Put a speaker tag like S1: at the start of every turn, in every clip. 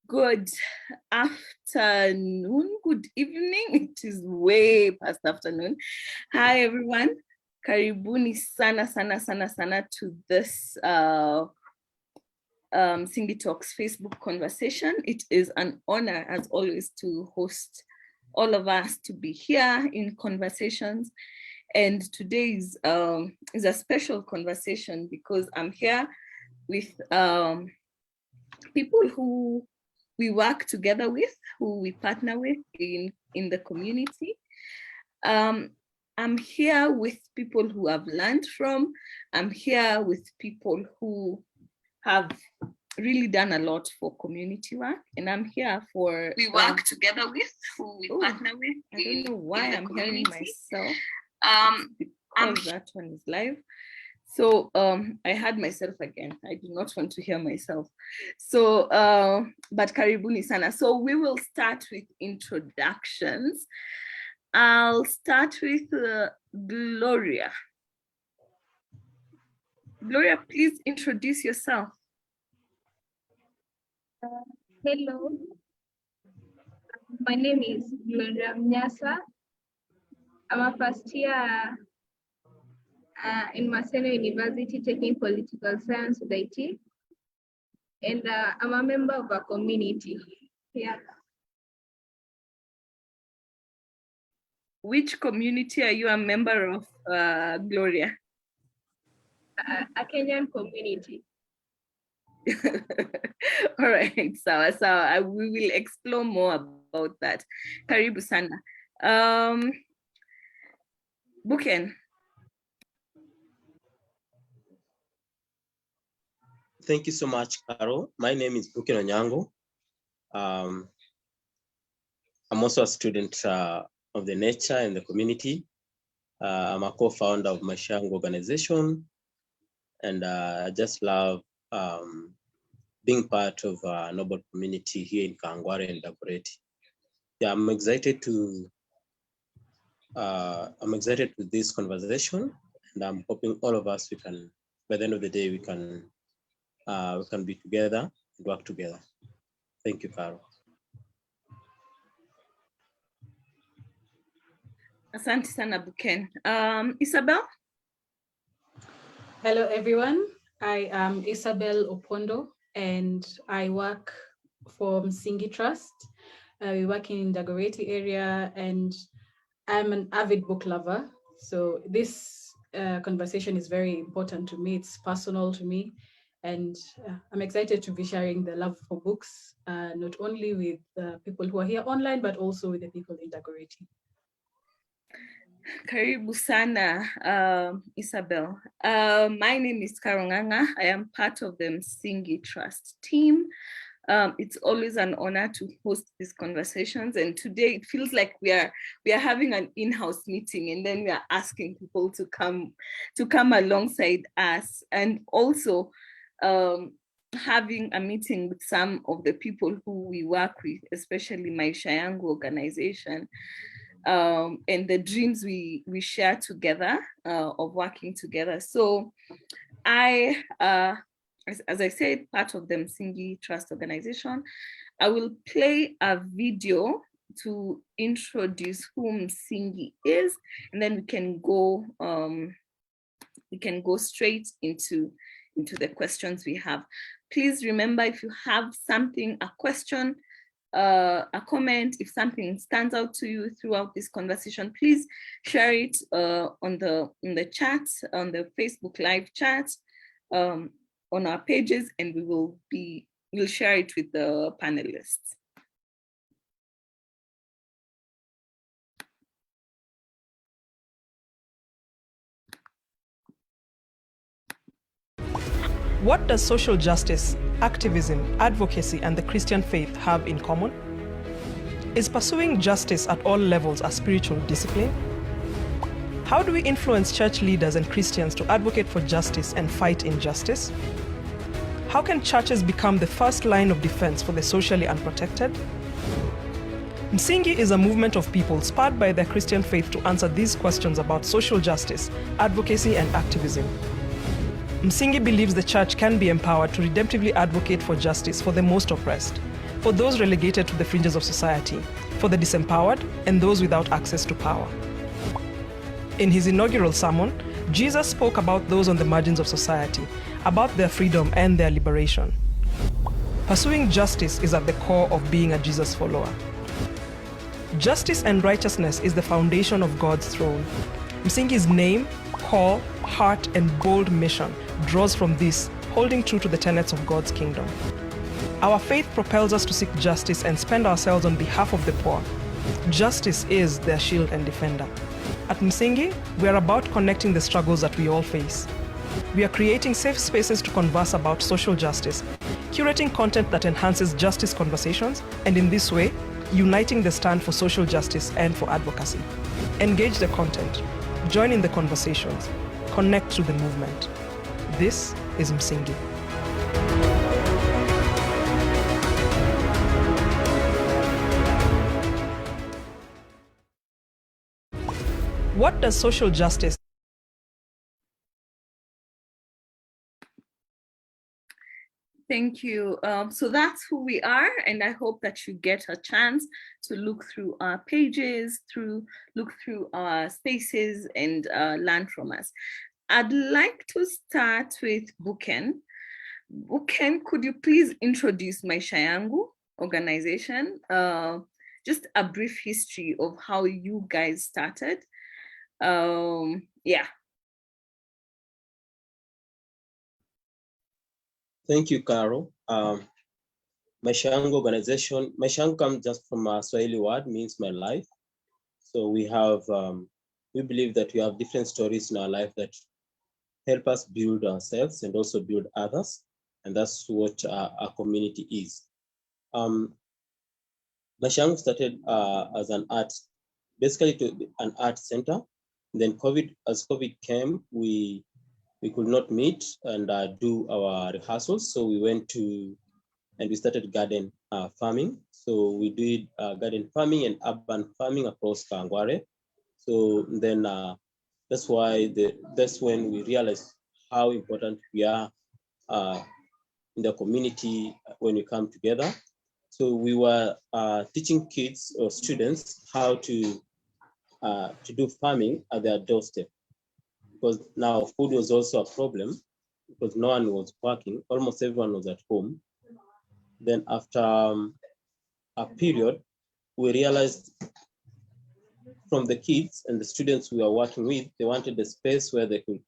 S1: Good afternoon, good evening. It is way past afternoon. Hi everyone. Karibuni sana to this Singi Talks Facebook conversation. It is an honor as always to host all of us to be here in conversations. And today is a special conversation because I'm here with people who we work together with, who we partner with in the community. I'm here with people who I've learned from. I'm here with people who have really done a lot for community work, and I'm here for
S2: we work together with, who we partner with.
S1: I don't know why I'm hearing myself. Because that one is live. So I had myself again. I do not want to hear myself. So, but karibuni sana. So we will start with introductions. I'll start with Gloria. Gloria, please introduce yourself.
S3: Hello, my name is Gloria Mnyasa. I'm a first year in Maseno University taking political science with IT, and I'm a member of a community. Yeah.
S1: Which community are you a member of, Gloria?
S3: A Kenyan community.
S1: All right, so we will explore more about that. Karibu sana. Buken.
S4: Thank you so much, Carol. My name is Buken Onyango. I'm also a student of the nature and the community. I'm a co-founder of Mashango organization, and I just love being part of a noble community here in Kangware and Dagoretti. Yeah, I'm excited with this conversation, and I'm hoping all of us by the end of the day, we can be together and work together. Thank you, Carol.
S1: Asante sana Buken. Isabel?
S5: Hello, everyone. I am Isabel Opondo, and I work for Msingi Trust. We work in Dagoretti area, and I'm an avid book lover. So this conversation is very important to me. It's personal to me. And I'm excited to be sharing the love for books, not only with people who are here online, but also with the people in Dagoretti.
S1: Karibu sana, Isabel. My name is Karonganga. I am part of the Msingi Trust team. It's always an honor to host these conversations, and today it feels like we are having an in-house meeting, and then we are asking people to come alongside us, and also having a meeting with some of the people who we work with, especially Maisha Yangu organization, and the dreams we share together of working together. So I, as I said, part of the Msingi Trust organization, I will play a video to introduce who Msingi is, and then we can go straight into the questions we have. Please remember, if you have something, a question, a comment, if something stands out to you throughout this conversation, please share it in the chat, on the Facebook live chat, on our pages, and we'll share it with the panelists.
S6: What does social justice, activism, advocacy, and the Christian faith have in common? Is pursuing justice at all levels a spiritual discipline? How do we influence church leaders and Christians to advocate for justice and fight injustice? How can churches become the first line of defense for the socially unprotected? Msingi is a movement of people spurred by their Christian faith to answer these questions about social justice, advocacy, and activism. Msingi believes the church can be empowered to redemptively advocate for justice for the most oppressed. for those relegated to the fringes of society, for the disempowered and those without access to power. In his inaugural sermon, Jesus spoke about those on the margins of society, about their freedom and their liberation. Pursuing justice is at the core of being a Jesus follower. Justice and righteousness is the foundation of God's throne. Msingi's name, call, heart, and bold mission draws from this, holding true to the tenets of God's kingdom. Our faith propels us to seek justice and spend ourselves on behalf of the poor. Justice is their shield and defender. At Msingi, we are about connecting the struggles that we all face. We are creating safe spaces to converse about social justice, curating content that enhances justice conversations, and in this way, uniting the stand for social justice and for advocacy. Engage the content, join in the conversations, connect to the movement. This is Msingi. What does social justice?
S1: Thank you. So that's who we are, and I hope that you get a chance to look through our pages, look through our spaces, and learn from us. I'd like to start with Buken. Buken, could you please introduce Maisha Yangu organization? Just a brief history of how you guys started. Yeah.
S4: Thank you, Carol. Maisha Yangu organization, Maisha Yangu comes just from a Swahili word, means my life. So we have, we believe that we have different stories in our life that help us build ourselves and also build others. And that's what our community is. Maisha Yangu started as an art, basically an art center. Then as COVID came, we could not meet and do our rehearsals. So we went to, and we started garden farming. So we did garden farming and urban farming across Kangware. So then that's when we realized how important we are in the community when we come together. So we were teaching kids or students how to do farming at their doorstep, because now food was also a problem because no one was working, almost everyone was at home. Then after a period, we realized from the kids and the students we were working with, they wanted a space where they could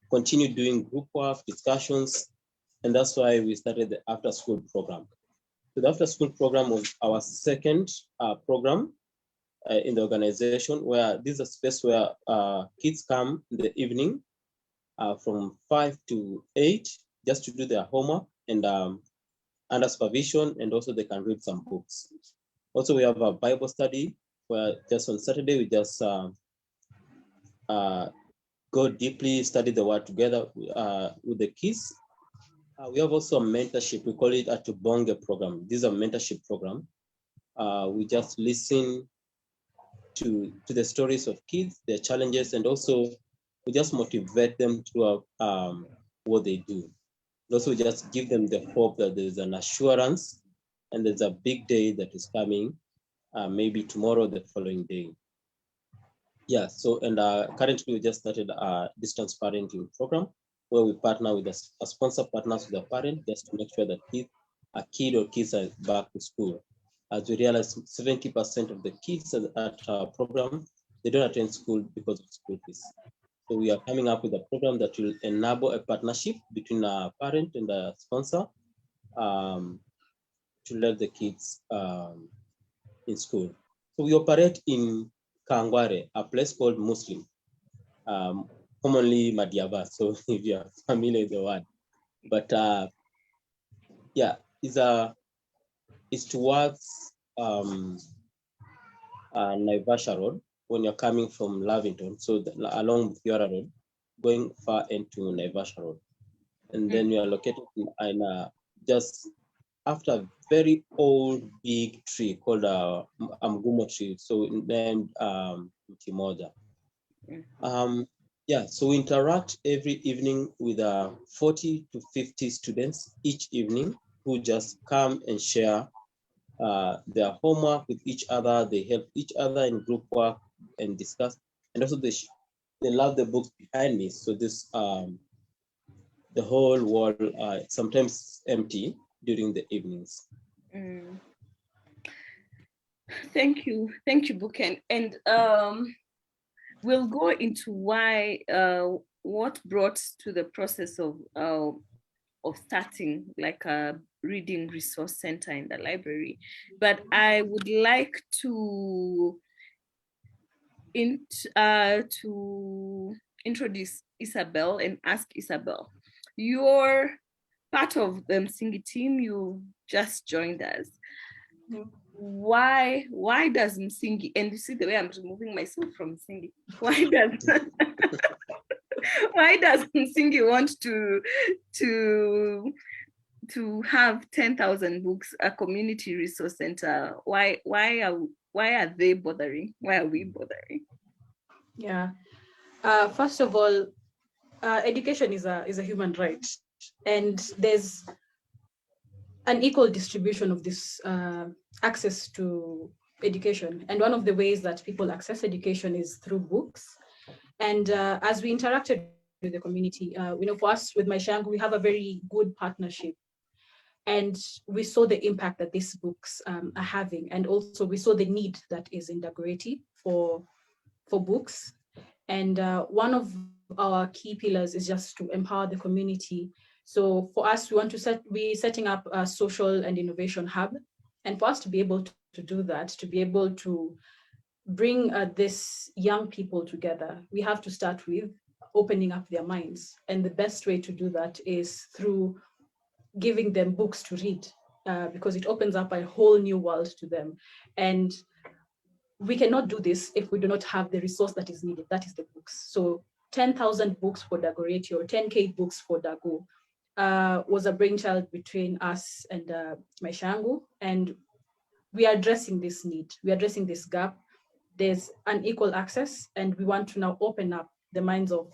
S4: continue doing group work, discussions, and that's why we started the after school program. So the after school program was our second program in the organization, where this is a space where kids come in the evening from 5 to 8 just to do their homework and under supervision, and also they can read some books. Also, we have a Bible study where just on Saturday we just go deeply, study the word together with the kids. We have also a mentorship, we call it a Tubonge program. This is a mentorship program. We just listen to the stories of kids, their challenges, and also we just motivate them throughout what they do. And also just give them the hope that there's an assurance and there's a big day that is coming, maybe tomorrow, the following day. Yeah, so, and currently we just started a distance parenting program where we partner with a sponsor partners with a parent just to make sure that a kid or kids are back to school. As we realize 70% of the kids at our program, they don't attend school because of school fees. So we are coming up with a program that will enable a partnership between a parent and a sponsor to let the kids in school. So we operate in Kangware, a place called Muslim, commonly Madiaba. So if you are familiar with the word, but yeah, it's towards Naivasha Road when you're coming from Lavington. So along Fiora Road, going far into Naivasha Road. And then we are located in just after a very old big tree called Mgumo tree. So named Timoja. Yeah, so we interact every evening with 40 to 50 students each evening who just come and share their homework with each other. They help each other in group work and discuss. And also they love the books behind me. So this the whole wall sometimes empty during the evenings.
S1: Thank you, Buken. And we'll go into why what brought to the process of starting like a reading resource center in the library. But I would like to introduce Isabel and ask Isabel, you're part of the Msingi team, you just joined us. Why does Msingi, and you see the way I'm removing myself from Msingi, why does Msingi want to have 10,000 books, a community resource center? Why are they bothering? Why are we bothering?
S5: Yeah. First of all, education is a human right, and there's an equal distribution of this access to education. And one of the ways that people access education is through books. And as we interacted with the community, for us with Maisha Yangu, we have a very good partnership. And we saw the impact that these books are having. And also we saw the need that is in Dagoretti for books. And one of our key pillars is just to empower the community. So for us, we're setting up a social and innovation hub. And for us to be able to do that, to be able to bring these young people together, we have to start with opening up their minds. And the best way to do that is through giving them books to read, because it opens up a whole new world to them. And we cannot do this if we do not have the resource that is needed, that is the books. So 10,000 books for Dagoretti, or 10K books for Dago, was a brainchild between us and Maisha Yangu, and we are addressing this need, we are addressing this gap. There's unequal access, and we want to now open up the minds of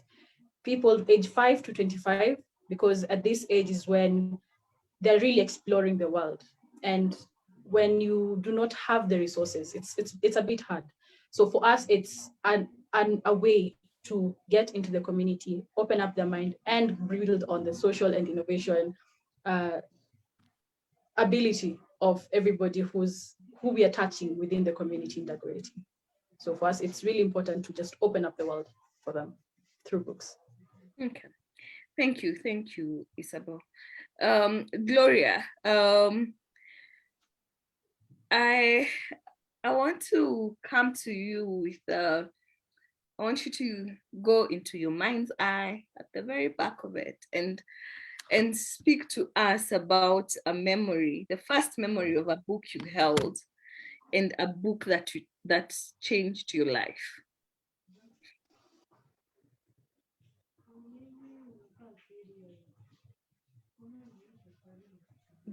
S5: people age 5 to 25, because at this age is when they're really exploring the world. And when you do not have the resources, it's a bit hard. So for us, it's a way to get into the community, open up their mind, and build on the social and innovation ability of everybody who we are touching within the community in Dagoretti. So for us, it's really important to just open up the world for them through books.
S1: Okay, thank you, Isabel. Gloria, I want to come to you with I want you to go into your mind's eye at the very back of it and speak to us about a memory, the first memory of a book you held, and a book that changed your life.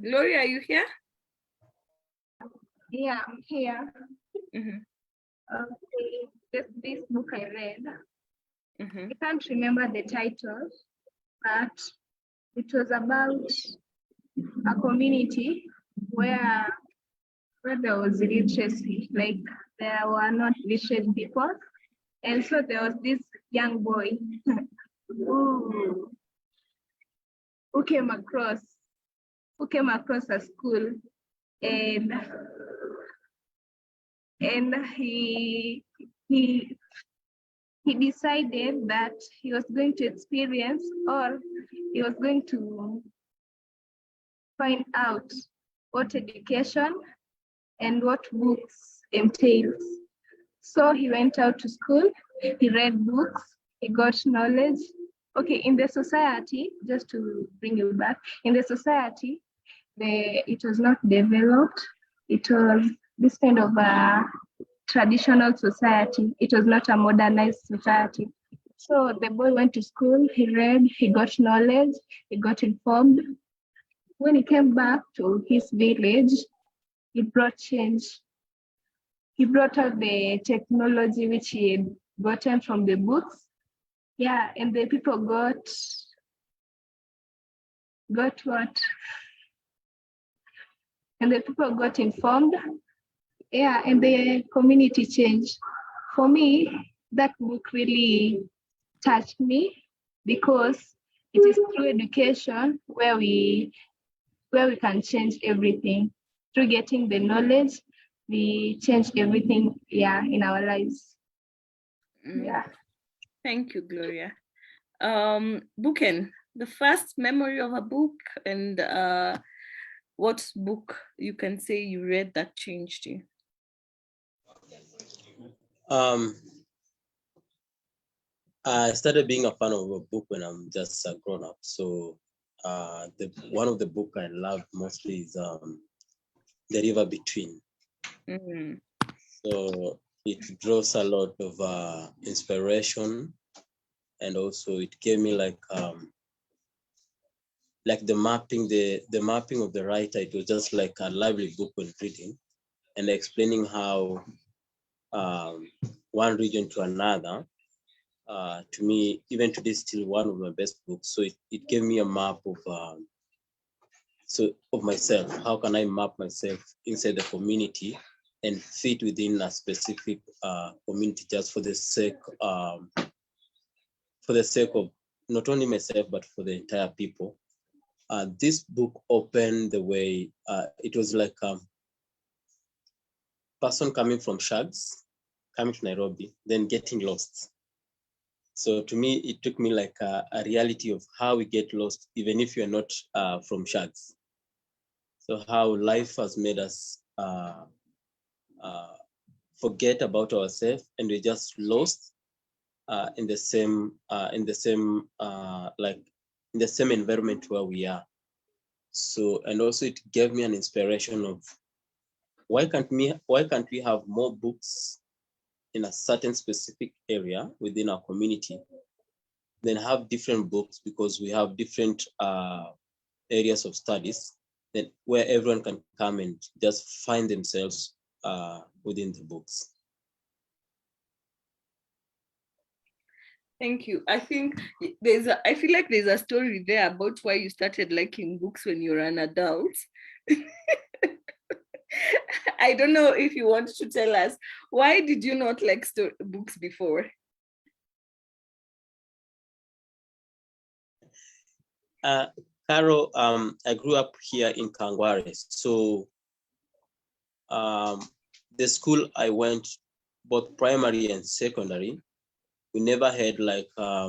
S1: Gloria, are you here?
S3: Yeah, I'm here.
S1: Mm-hmm.
S3: This book I read,
S1: Mm-hmm.
S3: I can't remember the title, but it was about a community where there was illiteracy, like there were not literate people. And so there was this young boy who came across a school, and he decided that he was going to experience, or he was going to find out what education and what books entails. So he went out to school, he read books, he got knowledge. Okay, in the society, just to bring you back, in the society, it was not developed. It was this kind of a traditional society. It was not a modernized society. So the boy went to school, he read, he got knowledge, he got informed. When he came back to his village, he brought change. He brought out the technology which he had gotten from the books. Yeah, and the people got what? and the people got informed. Yeah, and the community changed. For me, that book really touched me because it is through education where we can change everything. Through getting the knowledge, we change everything, in our lives. Yeah.
S1: Thank you, Gloria. Buken, the first memory of a book, and what book you can say you read that changed you?
S4: I started being a fan of a book when I'm just a grown up. So one of the book I love mostly is The River Between. So it draws a lot of inspiration, and also it gave me like the mapping of the writer. It was just like a lively book when reading, and explaining how one region to another. To me, even today, still one of my best books. So it gave me a map of myself. How can I map myself inside the community and fit within a specific community, just for the sake of not only myself but for the entire people. This book opened the way. It was like a person coming from Shags, coming to Nairobi, then getting lost. So to me, it took me like a reality of how we get lost, even if you're not from Shags. So how life has made us forget about ourselves, and we're just lost in the same environment where we are. So, and also it gave me an inspiration of why can't we have more books in a certain specific area within our community, then have different books, because we have different areas of studies, then where everyone can come and just find themselves within the books.
S1: Thank you. I think I feel like there's a story there about why you started liking books when you're an adult. I don't know if you want to tell us, why did you not like books before?
S4: Carol, I grew up here in Kangware. So the school I went, both primary and secondary, we never had like a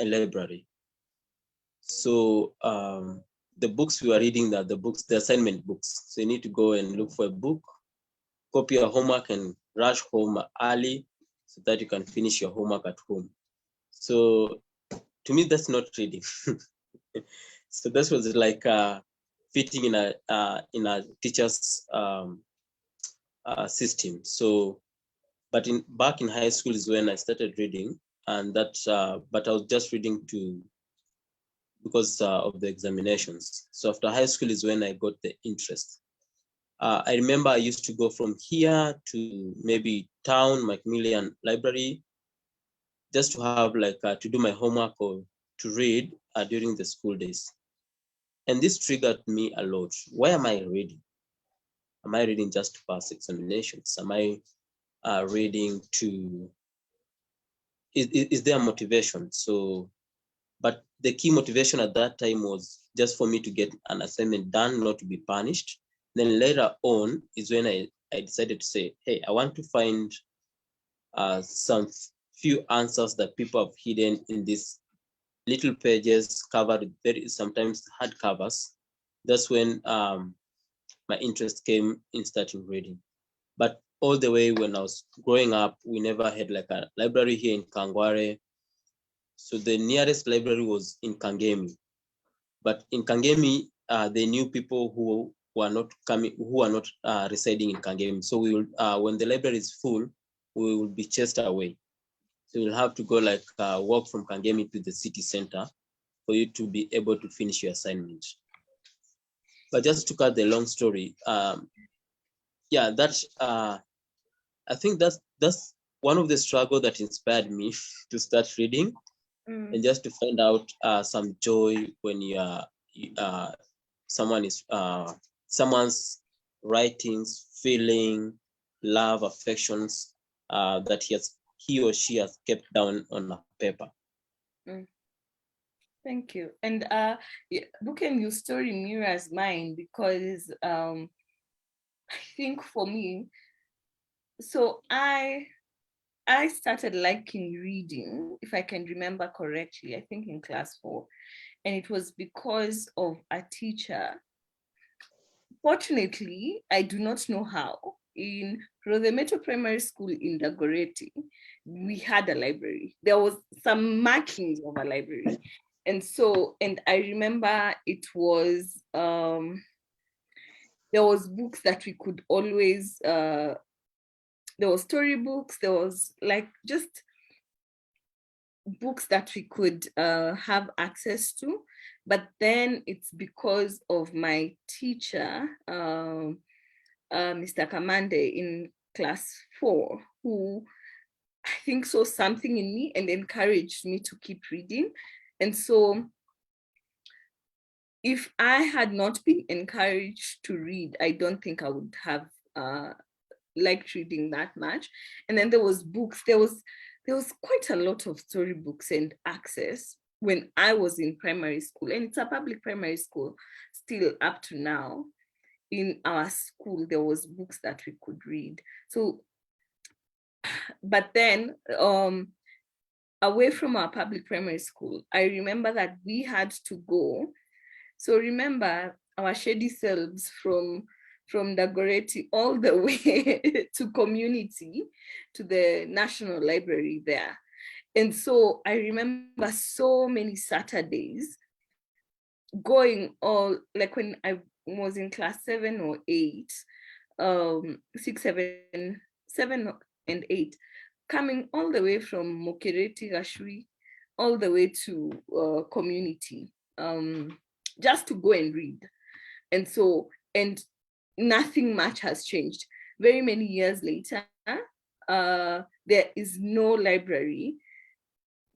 S4: library. So the books we were reading, the assignment books. So you need to go and look for a book, copy your homework, and rush home early so that you can finish your homework at home. So to me, that's not reading. So this was like fitting in a teacher's system. So, but back in high school is when I started reading, and that. But I was just reading because of the examinations. So after high school is when I got the interest. I remember I used to go from here to maybe town, Macmillan Library, just to have like to do my homework or to read during the school days. And this triggered me a lot. Why am I reading? Am I reading just to pass examinations? Am I reading to, is there motivation? So, but the key motivation at that time was just for me to get an assignment done, not to be punished. Then later on is when I decided to say, hey, I want to find some few answers that people have hidden in these little pages covered with sometimes hard covers. That's when my interest came in starting reading. But all the way when I was growing up, we never had like a library here in Kangware. So the nearest library was in Kangemi. But in Kangemi, they knew people who were not residing in Kangemi. So we will, when the library is full, we will be chased away. So you'll have to go like walk from Kangemi to the city center for you to be able to finish your assignment. But just to cut the long story, yeah, that's I think that's one of the struggle that inspired me to start reading, and just to find out some joy when you are someone's writings, feeling, love, affections that he or she has kept down on a paper.
S1: Thank you. And Book and Your Story mirrors mine, because I think for me, so I started liking reading, if I can remember correctly, I think in class 4. And it was because of a teacher. Fortunately, I do not know how. In Rosemeto Primary School in Dagoretti, we had a library. There was some markings of a library. And I remember it was, there was books that we could always, there was storybooks, there was like just books that we could have access to. But then it's because of my teacher, Mr. Kamande in class 4, who I think saw something in me and encouraged me to keep reading. And so if I had not been encouraged to read, I don't think I would have liked reading that much. And then there was books, there was quite a lot of storybooks and access when I was in primary school, and it's a public primary school still up to now. In our school, there was books that we could read. So, but then away from our public primary school, I remember that we had to go. So remember our shady selves from Dagoretti all the way to community, to the National Library there. And so I remember so many Saturdays going all, like when I was in class 7 or 8, 6, 7 and 8, coming all the way from Mokereti, Gashui, all the way to community, just to go and read. And so, and nothing much has changed. Very many years later, there is no library,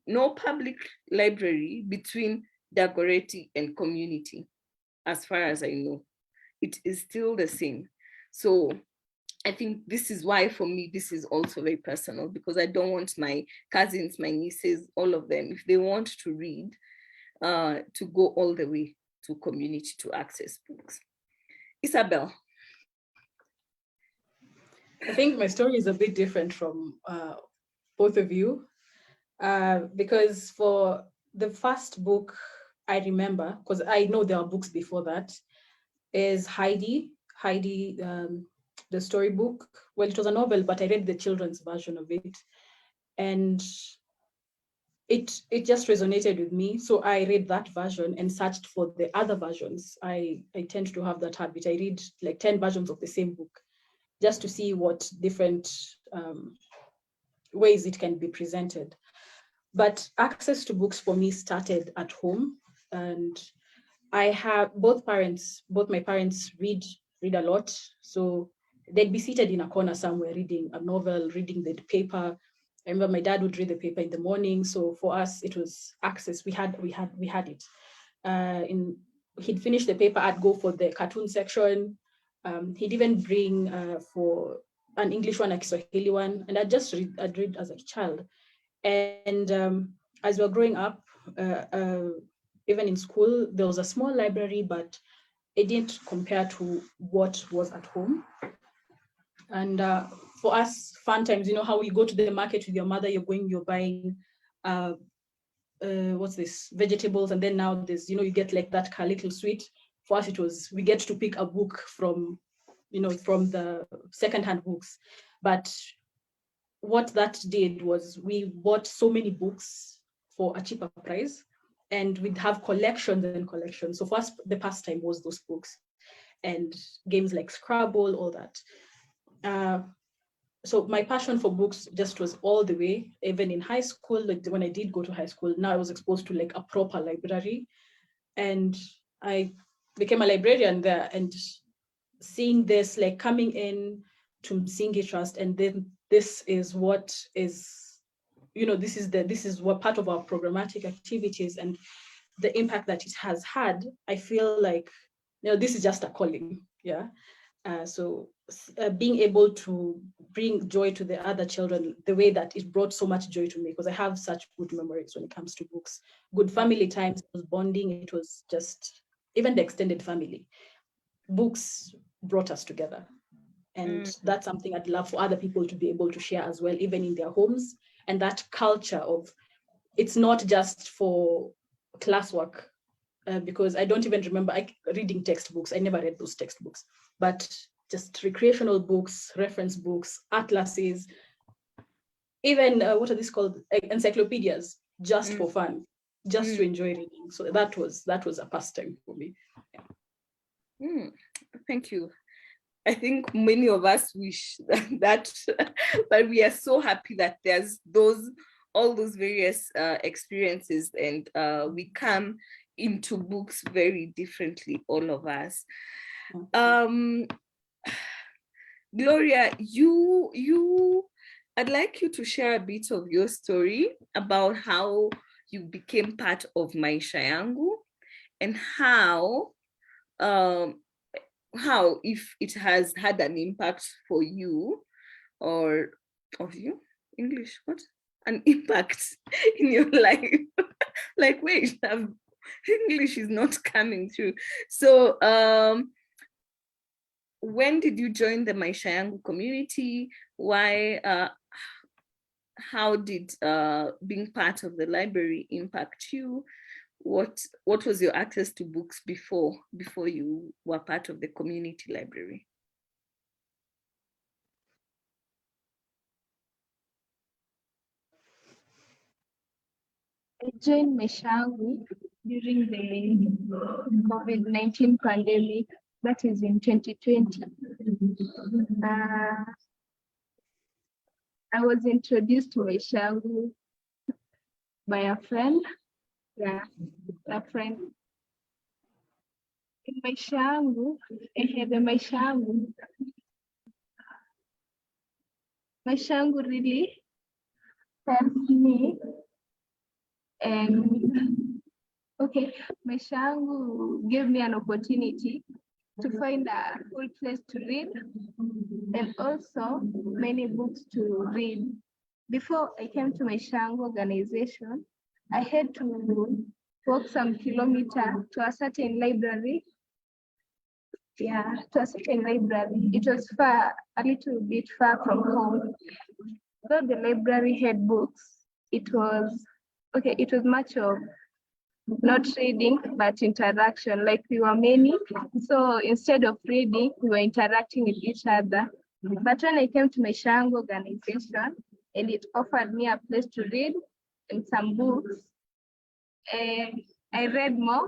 S1: no public library between Dagoretti and community, as far as I know. It is still the same. So I think this is why, for me, this is also very personal, because I don't want my cousins, my nieces, all of them, if they want to read, to go all the way to community to access books. Isabel.
S5: I think my story is a bit different from both of you, because for the first book I remember, because I know there are books before that, is Heidi, the storybook. Well, it was a novel, but I read the children's version of it. And it just resonated with me. So I read that version and searched for the other versions. I tend to have that habit. I read like 10 versions of the same book just to see what different ways it can be presented. But access to books for me started at home. And I have both my parents read a lot. So they'd be seated in a corner somewhere reading a novel, reading the paper. I remember my dad would read the paper in the morning. So for us, it was access. We had it. He'd finish the paper, I'd go for the cartoon section. He'd even bring for an English one, a Kiswahili one, and I'd read as a child. And as we were growing up, even in school, there was a small library, but it didn't compare to what was at home. And for us, fun times, you know how you go to the market with your mother, you're buying, vegetables, and then now there's, you get like that little sweet. For us, it was, we get to pick a book from the secondhand books. But what that did was we bought so many books for a cheaper price, and we'd have collections and collections. So for us, the pastime was those books and games like Scrabble, all that. So my passion for books just was all the way, even in high school. Like when I did go to high school, now I was exposed to like a proper library, and I became a librarian there. And seeing this, like coming in to Msingi Trust, and then this is what is, this is what part of our programmatic activities and the impact that it has had. I feel like this is just a calling. Yeah. So being able to bring joy to the other children, the way that it brought so much joy to me, because I have such good memories when it comes to books. Good family times, it was bonding, it was just, even the extended family. Books brought us together. And that's something I'd love for other people to be able to share as well, even in their homes. And that culture of, it's not just for classwork, because I don't even remember reading textbooks. I never read those textbooks, but just recreational books, reference books, atlases, even what are these called? Encyclopedias, just for fun, just to enjoy reading. So that was a pastime for me.
S1: Yeah. Thank you. I think many of us wish that, but we are so happy that there's all those various experiences, and we come into books very differently, all of us. Gloria, I'd like you to share a bit of your story about how you became part of Maisha Yangu, and how if it has had an impact for you, or of you, English, what? An impact in your life. Like, wait, English is not coming through. So when did you join the Maisha Yangu community? Why, how did being part of the library impact you? What was your access to books before you were part of the community library?
S3: I joined Maisha Yangu during the COVID-19 pandemic, that is in 2020. I was introduced to Maisha Yangu by a friend. Yeah, a friend. In Maisha Yangu, the Maisha Yangu. Maisha Yangu really helped me. And okay, Maisha Yangu gave me an opportunity to find a cool place to read, and also many books to read. Before I came to Maisha Yangu organization, I had to walk some kilometer to a certain library. Yeah, to a certain library. It was far, a little bit far from home. Though the library had books, it was much of not reading, but interaction. Like, we were many, so instead of reading, we were interacting with each other. But when I came to Maisha Yangu organization, and it offered me a place to read and some books, I read more.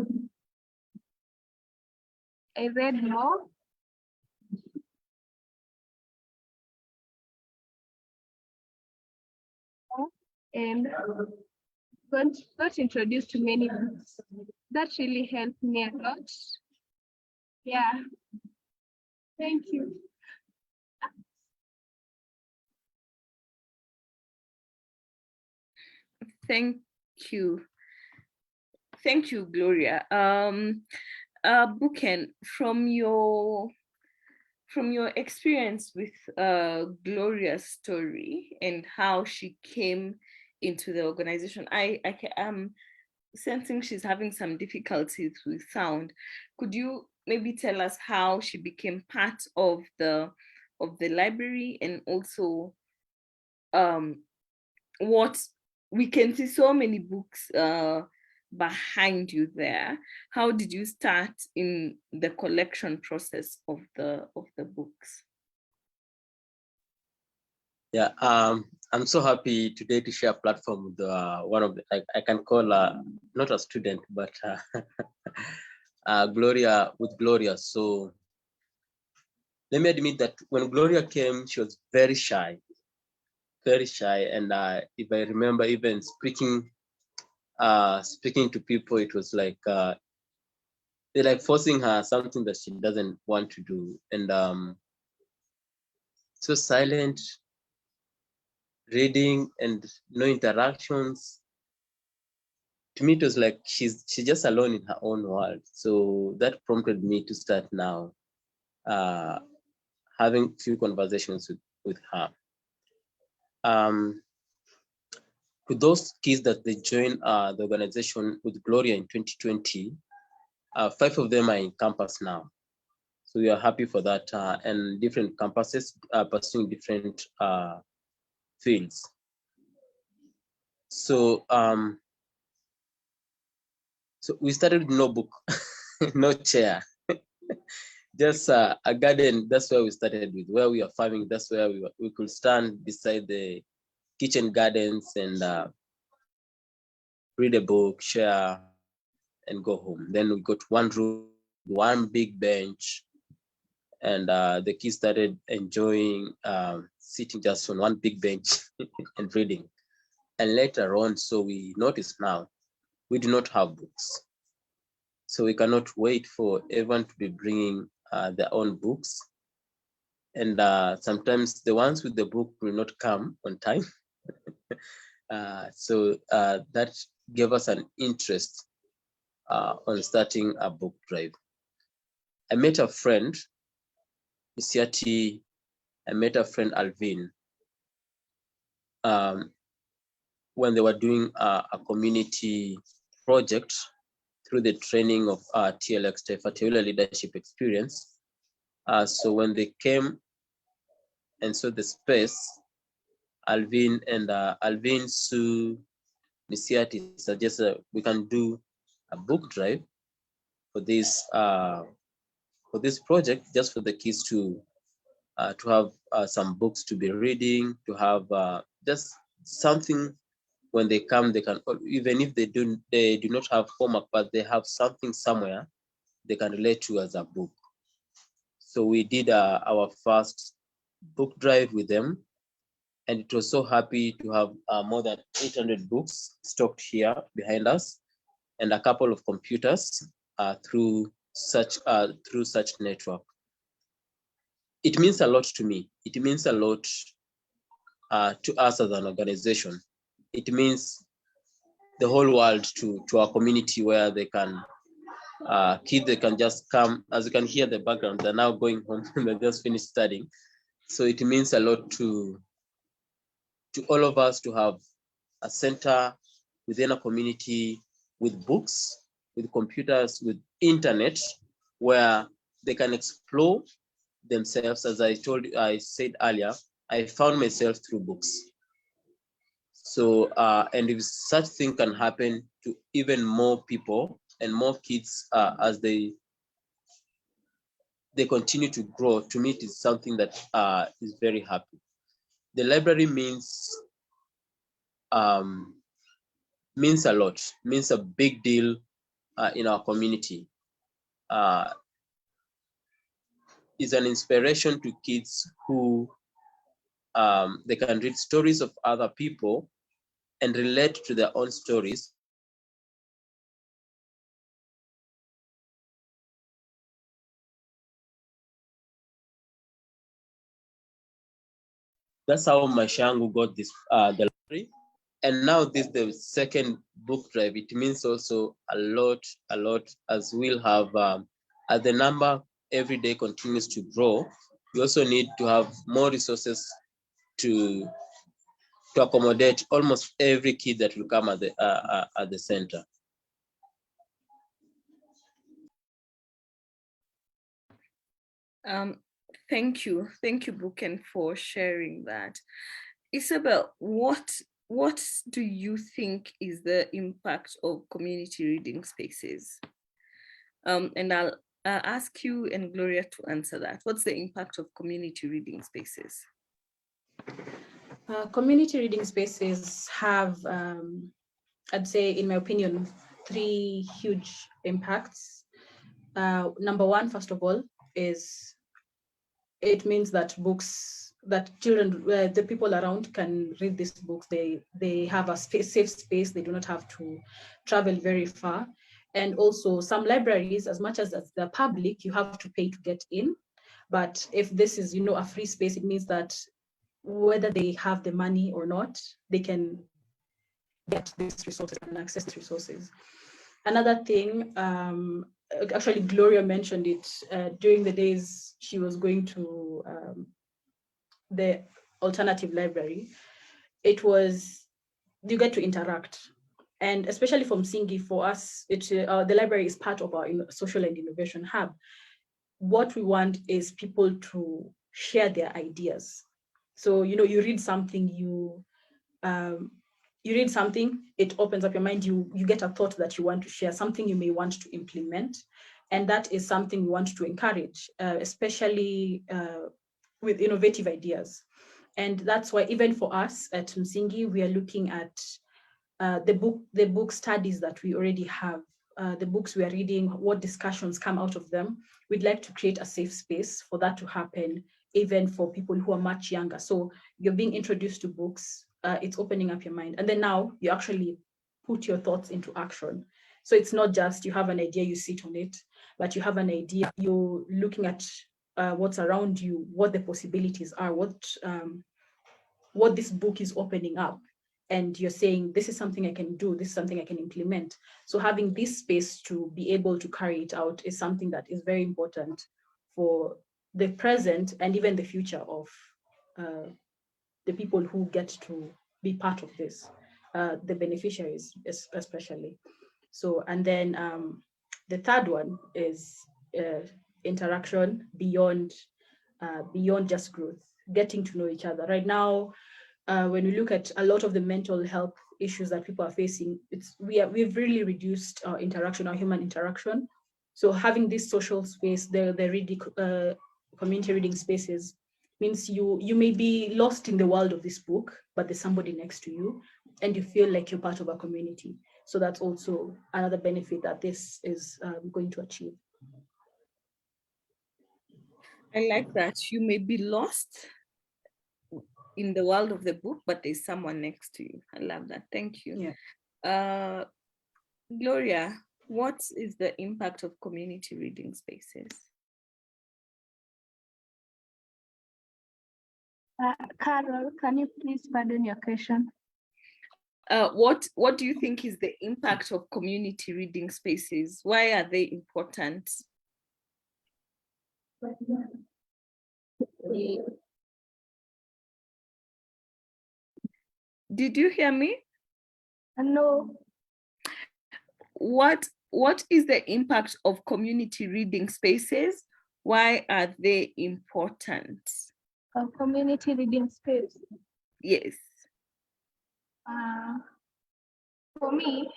S3: And got introduced to many books. That really helped me a lot. Yeah. Thank you.
S1: Thank you. Thank you, Gloria. Buken, from your experience with Gloria's story and how she came into the organization, I am sensing she's having some difficulties with sound. Could you maybe tell us how she became part of the library, and also what we can see so many books behind you there. How did you start in the collection process of the books?
S4: Yeah, I'm so happy today to share a platform with one of the, I can call not a student, but Gloria. So let me admit that when Gloria came, she was very shy, and if I remember, even speaking to people, it was like they're like forcing her something that she doesn't want to do, and so silent, reading and no interactions. It to me, it was like she's just alone in her own world. So that prompted me to start now having few conversations with her. To those kids that they joined the organization with Gloria in 2020, 5 of them are in campus now. So we are happy for that, and different campuses pursuing different fields. So so we started with no book, no chair, just a garden. That's where we started with, where we are farming. That's where we could stand beside the kitchen gardens and read a book, share, and go home. Then we got one room, one big bench, and the kids started enjoying sitting just on one big bench and reading. And later on, so we noticed now, we do not have books. So we cannot wait for everyone to be bringing their own books. And sometimes the ones with the book will not come on time. So that gave us an interest on starting a book drive. I met a friend, Isiati. I met a friend, Alvin, when they were doing a community project through the training of TLX, Teula Leadership Experience. So when they came and saw the space, Alvin and Alvin, Sue, Misiati suggested we can do a book drive for this project, just for the kids to have some books to be reading, to have just something when they come, they can, even if they do not have homework, but they have something somewhere they can relate to as a book. So we did our first book drive with them, and it was so happy to have more than 800 books stocked here behind us, and a couple of computers through such network. It means a lot to me. It means a lot to us as an organization. It means the whole world to our community, where they can kids, they can just come. As you can hear the background, they're now going home. They just finished studying. So it means a lot to all of us to have a center within a community with books, with computers, with internet, where they can explore themselves. As I said earlier, I found myself through books. So, and if such thing can happen to even more people and more kids as they continue to grow, to me it is something that is very happy. The library means a lot, means a big deal in our community. Is an inspiration to kids who they can read stories of other people and relate to their own stories. That's how Mashangu got this the library. And now this is the second book drive. It means also a lot, as we'll have, as the number every day continues to grow, we also need to have more resources to accommodate almost every kid that will come at the center.
S1: Thank you, Buken, for sharing that. Isabel, what do you think is the impact of community reading spaces? And I'll ask you and Gloria to answer that. What's the impact of community reading spaces?
S5: Community reading spaces have, I'd say, in my opinion, 3 huge impacts. Number one, first of all, is it means that children, the people around can read these books. They have a safe space. They do not have to travel very far. And also some libraries, as much as the public, you have to pay to get in. But if this is, a free space, it means that whether they have the money or not, they can get these resources and access these resources. Another thing, actually Gloria mentioned it during the days she was going to the alternative library. It was, you get to interact. And especially from Msingi, for us, the library is part of our social and innovation hub. What we want is people to share their ideas. So, you read something, it opens up your mind, you get a thought that you want to share, something you may want to implement. And that is something we want to encourage, especially with innovative ideas. And that's why even for us at Msingi, we are looking at the book studies that we already have, the books we are reading, what discussions come out of them. We'd like to create a safe space for that to happen, even for people who are much younger. So you're being introduced to books, it's opening up your mind. And then now you actually put your thoughts into action. So it's not just you have an idea, you sit on it, but you have an idea, you're looking at what's around you, what the possibilities are, what this book is opening up. And you're saying, this is something I can do, this is something I can implement. So having this space to be able to carry it out is something that is very important for the present and even the future of the people who get to be part of this, the beneficiaries especially. So, and then the third one is interaction beyond just growth, getting to know each other. Right now, when we look at a lot of the mental health issues that people are facing, we've really reduced our interaction, our human interaction. So having this social space, the community reading spaces, means you may be lost in the world of this book, but there's somebody next to you, and you feel like you're part of a community. So that's also another benefit that this is going to achieve.
S1: I like that. You may be lost in the world of the book, but there's someone next to you. I love that. Thank you. Yeah. Gloria, what is the impact of community reading spaces?
S3: Carol, can you please pardon your question?
S1: What do you think is the impact of community reading spaces? Why are they important? Did you hear me?
S3: No.
S1: What is the impact of community reading spaces? Why are they important?
S3: Community reading space?
S1: Yes.
S3: For me,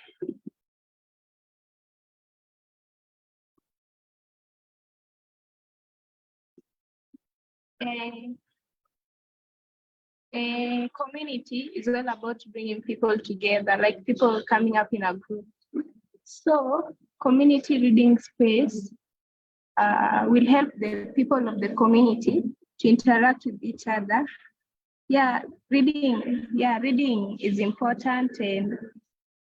S3: a community is all about bringing people together, like people coming up in a group. So community reading space will help the people of the community to interact with each other. Reading is important, and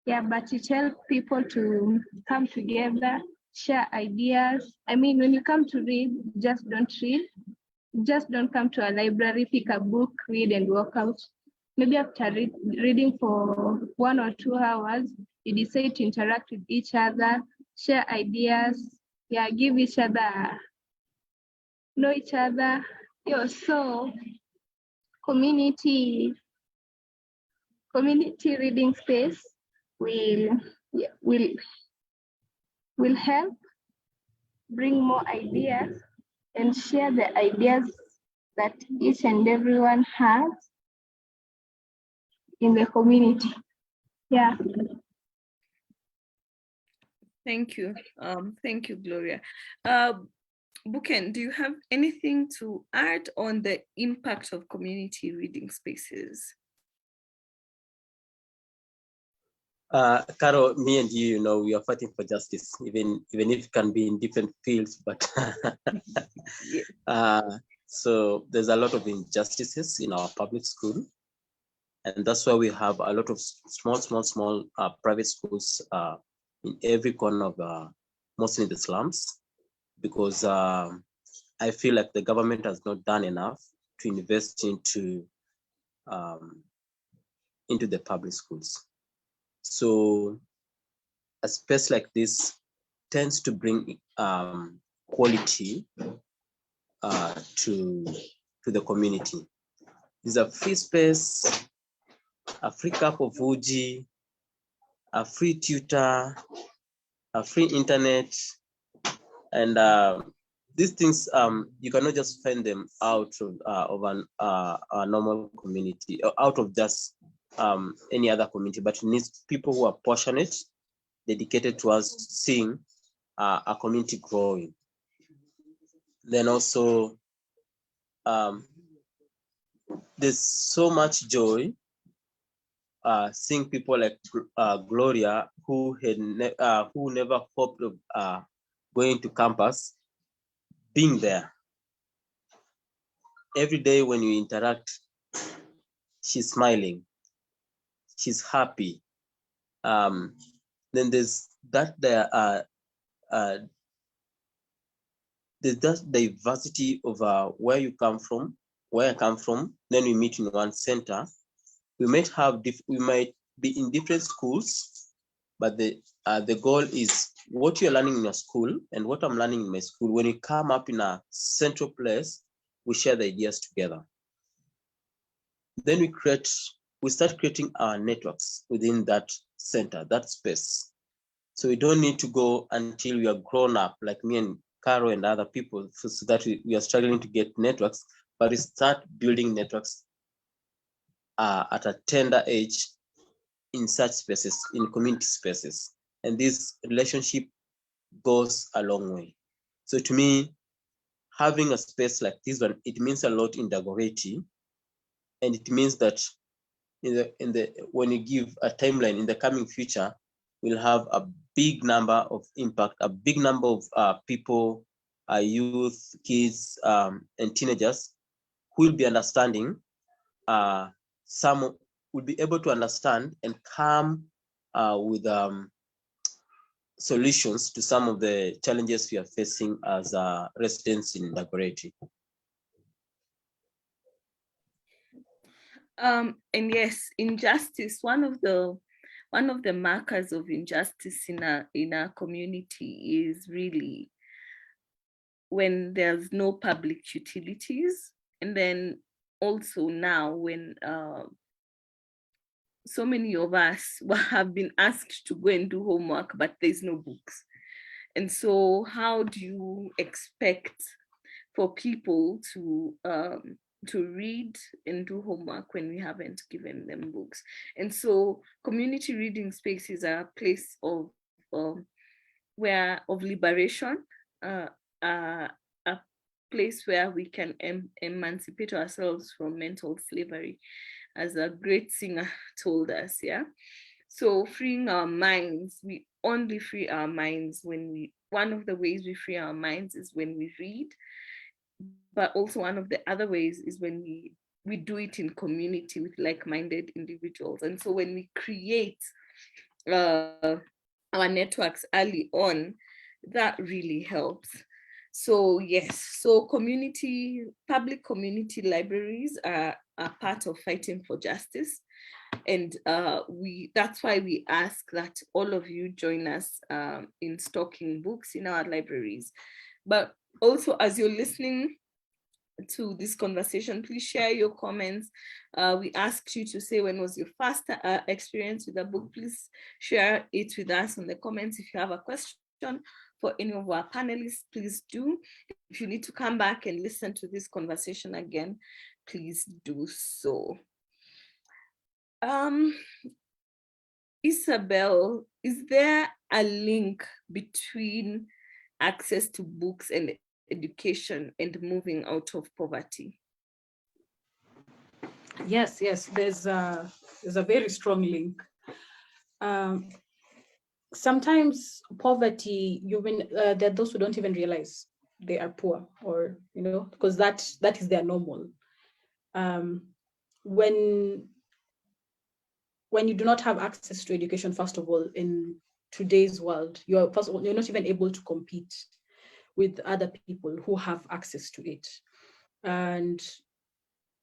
S3: but it helps people to come together, share ideas. I mean, when you come to read, just don't read. Just don't come to a library, pick a book, read and walk out. Maybe after reading for 1 or 2 hours, you decide to interact with each other, share ideas, give each other, know each other. So community reading space will help bring more ideas and share the ideas that each and everyone has in the community. Yeah.
S1: Thank you. Thank you, Gloria. Buken, do you have anything to add on the impact of community reading spaces?
S4: Caro, me and you, we are fighting for justice, even if it can be in different fields, but so there's a lot of injustices in our public school. And that's why we have a lot of small private schools in every corner of, mostly in the slums, because I feel like the government has not done enough to invest into the public schools. So a space like this tends to bring quality to the community. It's a free space, a free cup of uji, a free tutor, a free internet, and these things you cannot just find them out of a normal community, or out of just any other community, but it needs people who are passionate, dedicated towards seeing a community growing. Then also there's so much joy seeing people like Gloria, who never hoped of going to campus, being there. Every day when you interact, she's smiling, she's happy. Then there's that diversity of where you come from, where I come from. Then we meet in one center. We might be in different schools, but the goal is what you're learning in your school and what I'm learning in my school. When you come up in a central place, we share the ideas together. Then we start creating our networks within that center, that space. So we don't need to go until we are grown up, like me and Caro and other people, so that we are struggling to get networks, but we start building networks at a tender age in such spaces, in community spaces. And this relationship goes a long way. So to me, having a space like this one, it means a lot in Dagoretti. And it means that when you give a timeline in the coming future, we'll have a big number of impact, a big number of people, youth, kids, and teenagers who will be understanding. Some will be able to understand and come with solutions to some of the challenges we are facing as residents in Dagoretti.
S1: And yes, injustice, one of the markers of injustice in our community is really when there's no public utilities, and then also now when so many of us have been asked to go and do homework, but there's no books. And so how do you expect for people to read and do homework when we haven't given them books? And so community reading spaces are a place of liberation, a place where we can emancipate ourselves from mental slavery, as a great singer told us. Yeah. So freeing our minds, we only free our minds when one of the ways we free our minds is when we read, but also one of the other ways is when we do it in community with like-minded individuals. And so when we create our networks early on, that really helps. So yes, so public community libraries are part of fighting for justice. And that's why we ask that all of you join us in stocking books in our libraries. But also, as you're listening to this conversation, please share your comments. We asked you to say when was your first experience with a book. Please share it with us in the comments. If you have a question for any of our panelists, please do. If you need to come back and listen to this conversation again, please do so. Isabel, is there a link between access to books and education and moving out of poverty?
S5: Yes, there's a very strong link. Sometimes poverty, there are those who don't even realize they are poor, or because that is their normal. When you do not have access to education, first of all, in today's world, you're not even able to compete with other people who have access to it. And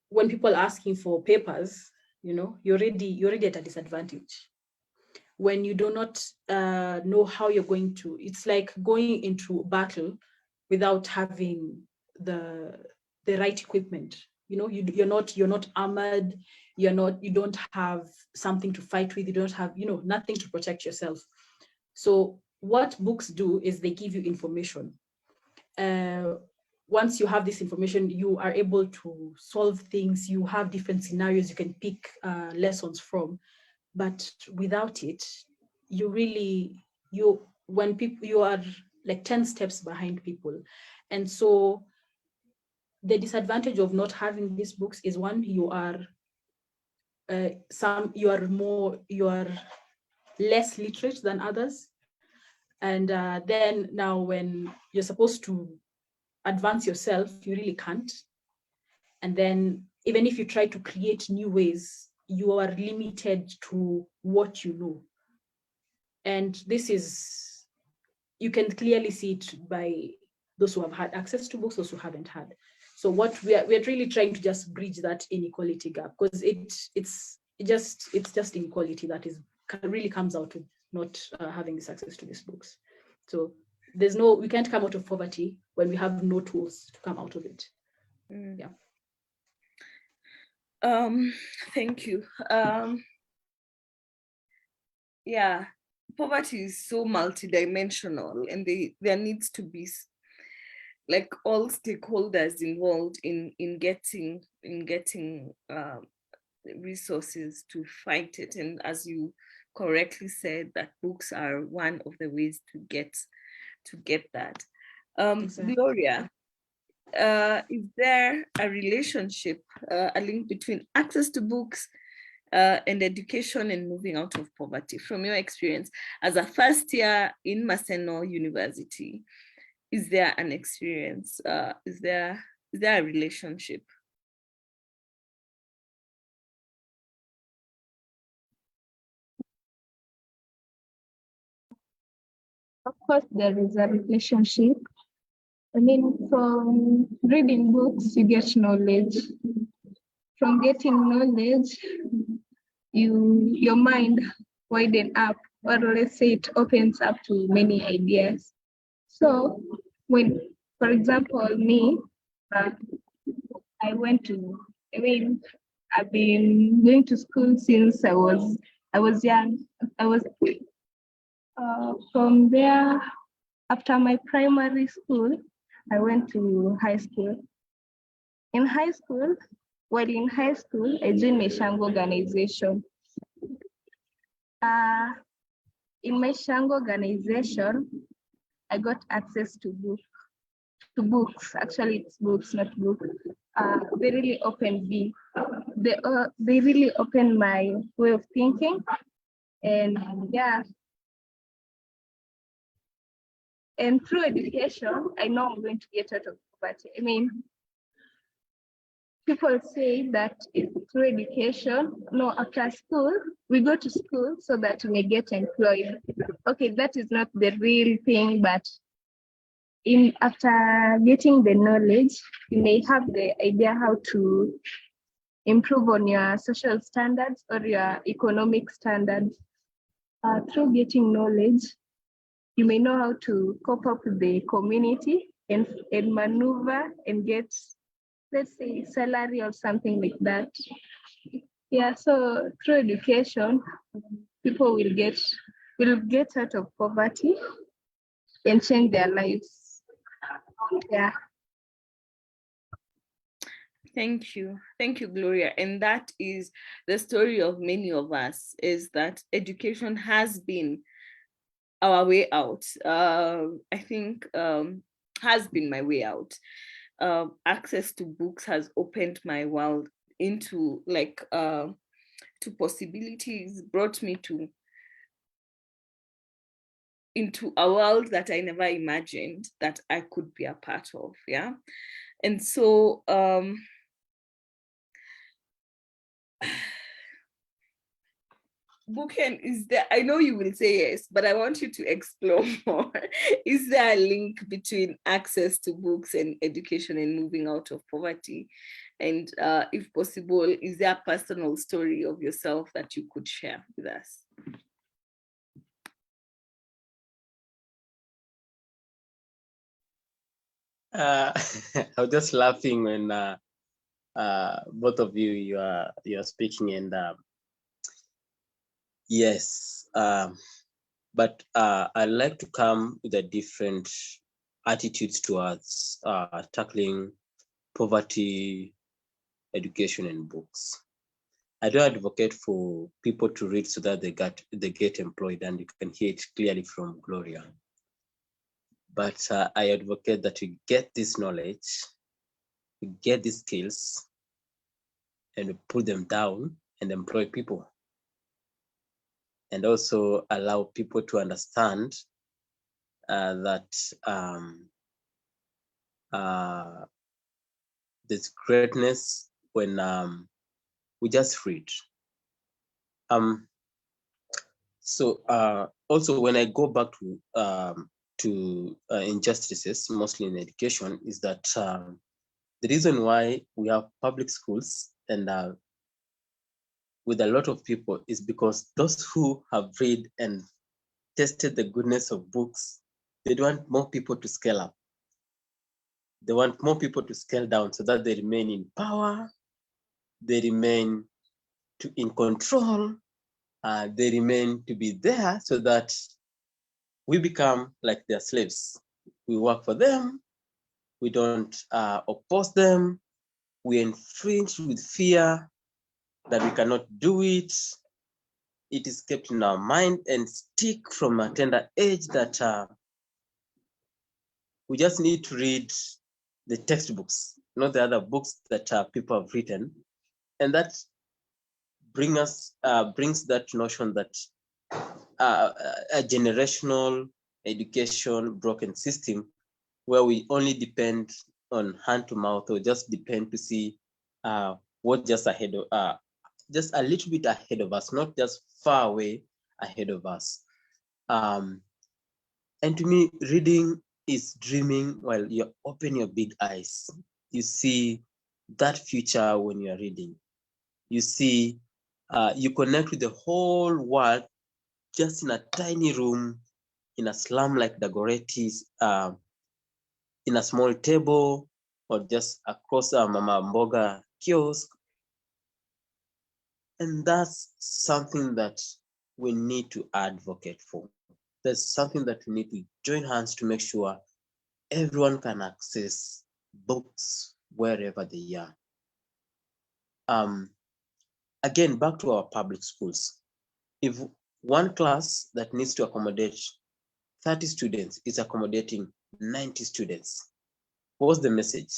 S5: when people are asking for papers, you're already at a disadvantage. when you do not know how you're going to, it's like going into battle without having the right equipment. You know, you're not armored, you don't have something to fight with, you don't have, you know, nothing to protect yourself. So what books do is they give you information. Once you have this information, you are able to solve things. You have different scenarios you can pick lessons from. But without it, you are like 10 steps behind people. And so the disadvantage of not having these books is, one, you are less literate than others. And then now when you're supposed to advance yourself, you really can't. And then even if you try to create new ways, you are limited to what you know. And this is, you can clearly see it by those who have had access to books, those who haven't had. So what we're really trying to just bridge that inequality gap, because it's just inequality that really comes out of not having this access to these books. So we can't come out of poverty when we have no tools to come out of it. Yeah.
S1: Thank you. Yeah, poverty is so multidimensional, and there needs to be like all stakeholders involved in getting resources to fight it. And as you correctly said, that books are one of the ways to get that. Exactly. Gloria, is there a relationship, a link between access to books and education and moving out of poverty? From your experience as a first year in Maseno University, is there an experience? Is there a relationship?
S3: Of course, there is a relationship. I mean, from reading books, you get knowledge. From getting knowledge, your mind widens up, or let's say it opens up to many ideas. So when, for example, me, I've been going to school since I was young. From there, after my primary school, I went to high school. In high school, I joined my Shango organization. In my Shango organization, I got access to books. Actually, it's books, not books. They really opened me. They really opened my way of thinking, and yeah. And through education, I know I'm going to get out of poverty. I mean, people say that through education, no, after school, we go to school so that we may get employed. Okay, that is not the real thing, but after getting the knowledge, you may have the idea how to improve on your social standards or your economic standards. Through getting knowledge, you may know how to cope up with the community and maneuver and get, let's say, salary or something like that. Yeah, so through education, people will get out of poverty and change their lives. Yeah.
S1: Thank you, Gloria. And that is the story of many of us, is that education has been our way out. I think has been my way out. Access to books has opened my world into to possibilities, brought me into a world that I never imagined that I could be a part of. Yeah. And so Buken, is there, I know you will say yes, but I want you to explore more. Is there a link between access to books and education and moving out of poverty? And if possible, is there a personal story of yourself that you could share with us?
S4: I was just laughing when both of you are speaking, and yes, but I like to come with a different attitudes towards tackling poverty, education, and books. I do advocate for people to read so that they get employed, and you can hear it clearly from Gloria. But I advocate that you get this knowledge, you get these skills, and you put them down and employ people. And also allow people to understand that there's greatness when we just read. So also when I go back to injustices, mostly in education, is that the reason why we have public schools and with a lot of people is because those who have read and tested the goodness of books, they want more people to scale up. They want more people to scale down so that they remain in power, they remain in control, they remain to be there so that we become like their slaves. We work for them, we don't oppose them, we infringe with fear that we cannot do it. It is kept in our mind and stick from a tender age that we just need to read the textbooks, not the other books that people have written. And that brings that notion that a generational education broken system where we only depend on hand to mouth, or just depend to see what just ahead of just a little bit ahead of us, not just far away ahead of us. And to me, reading is dreaming while you open your big eyes. You see that future when you are reading. You see, you connect with the whole world just in a tiny room, in a slum like Dagoretti, in a small table, or just across a Mama Mboga kiosk. And that's something that we need to advocate for. There's something that we need to join hands to make sure everyone can access books wherever they are. Again, back to our public schools. If one class that needs to accommodate 30 students is accommodating 90 students, what's the message?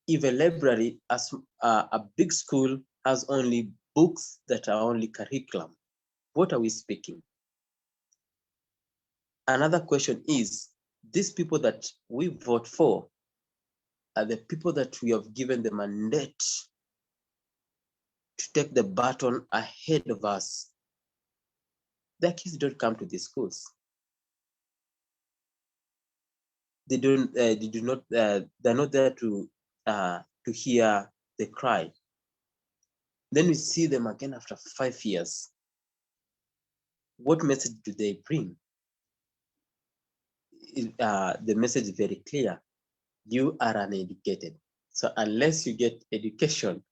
S4: If a library, as a big school, has only books that are only curriculum, what are we speaking? Another question is, these people that we vote for are the people that we have given the mandate to take the baton ahead of us. Their kids don't come to these schools. They're not there to hear the cry. Then we see them again after 5 years. What message do they bring? The message is very clear. You are uneducated. So unless you get education,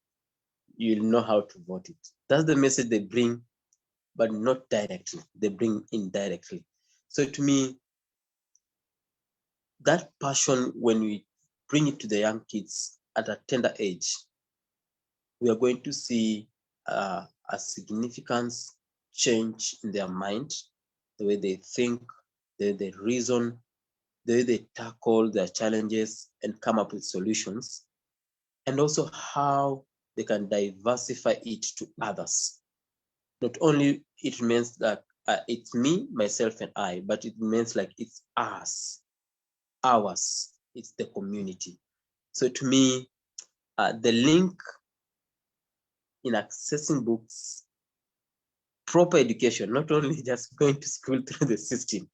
S4: you'll know how to vote it. That's the message they bring, but not directly. They bring indirectly. So to me, that passion, when we bring it to the young kids at a tender age, we are going to see a significant change in their mind, the way they think, the way they reason, the way they tackle their challenges and come up with solutions, and also how they can diversify it to others. Not only it means that it's me, myself, and I, but it means like it's us, ours, it's the community. So to me, the link in accessing books, proper education, not only just going to school through the system,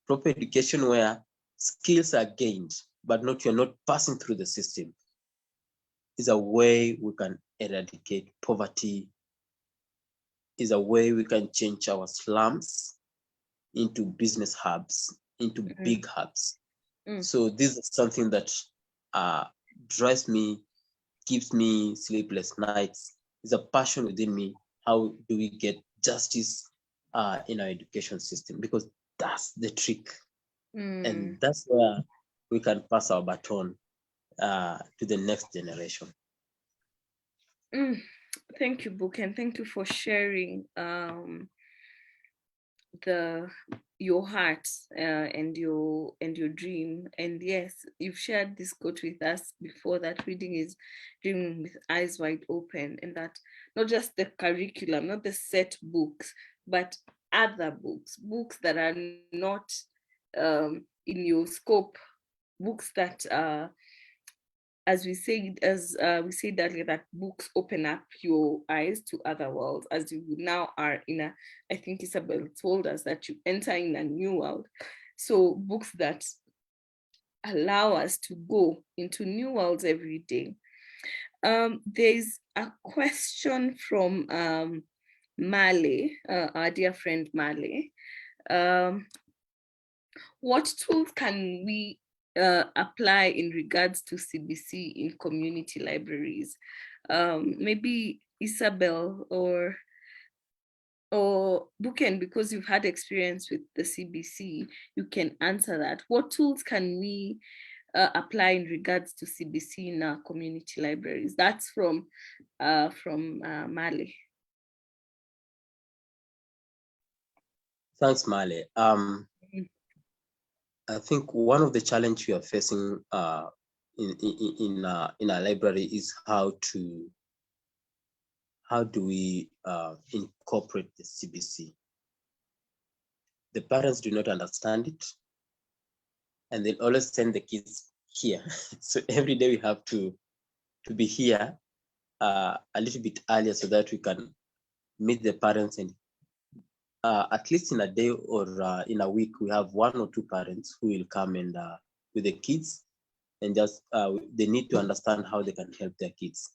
S4: proper education where skills are gained, but you're not passing through the system, is a way we can eradicate poverty, is a way we can change our slums into business hubs, into big hubs. So this is something that drives me, gives me sleepless nights. It's a passion within me. How do we get justice in our education system? Because that's the trick. And that's where we can pass our baton to the next generation.
S1: Thank you, Book, and thank you for sharing your heart and your dream. And yes, you've shared this quote with us before, that reading is dreaming with eyes wide open, and that not just the curriculum, not the set books, but other books that are not in your scope, books that as we said earlier, that books open up your eyes to other worlds, as you now are in a, I think Isabel told us that you enter in a new world. So books that allow us to go into new worlds every day. There's a question from Male, our dear friend Male. What tools can we apply in regards to CBC in community libraries? Maybe Isabel or Buken, because you've had experience with the CBC, you can answer that. What tools can we apply in regards to CBC in our community libraries? That's from Mali.
S4: Thanks, Male. I think one of the challenges we are facing in our library is how do we incorporate the CBC? The parents do not understand it, and they always send the kids here. So every day we have to be here a little bit earlier so that we can meet the parents, and at least in a day or in a week, we have 1 or 2 parents who will come and with the kids, and just they need to understand how they can help their kids.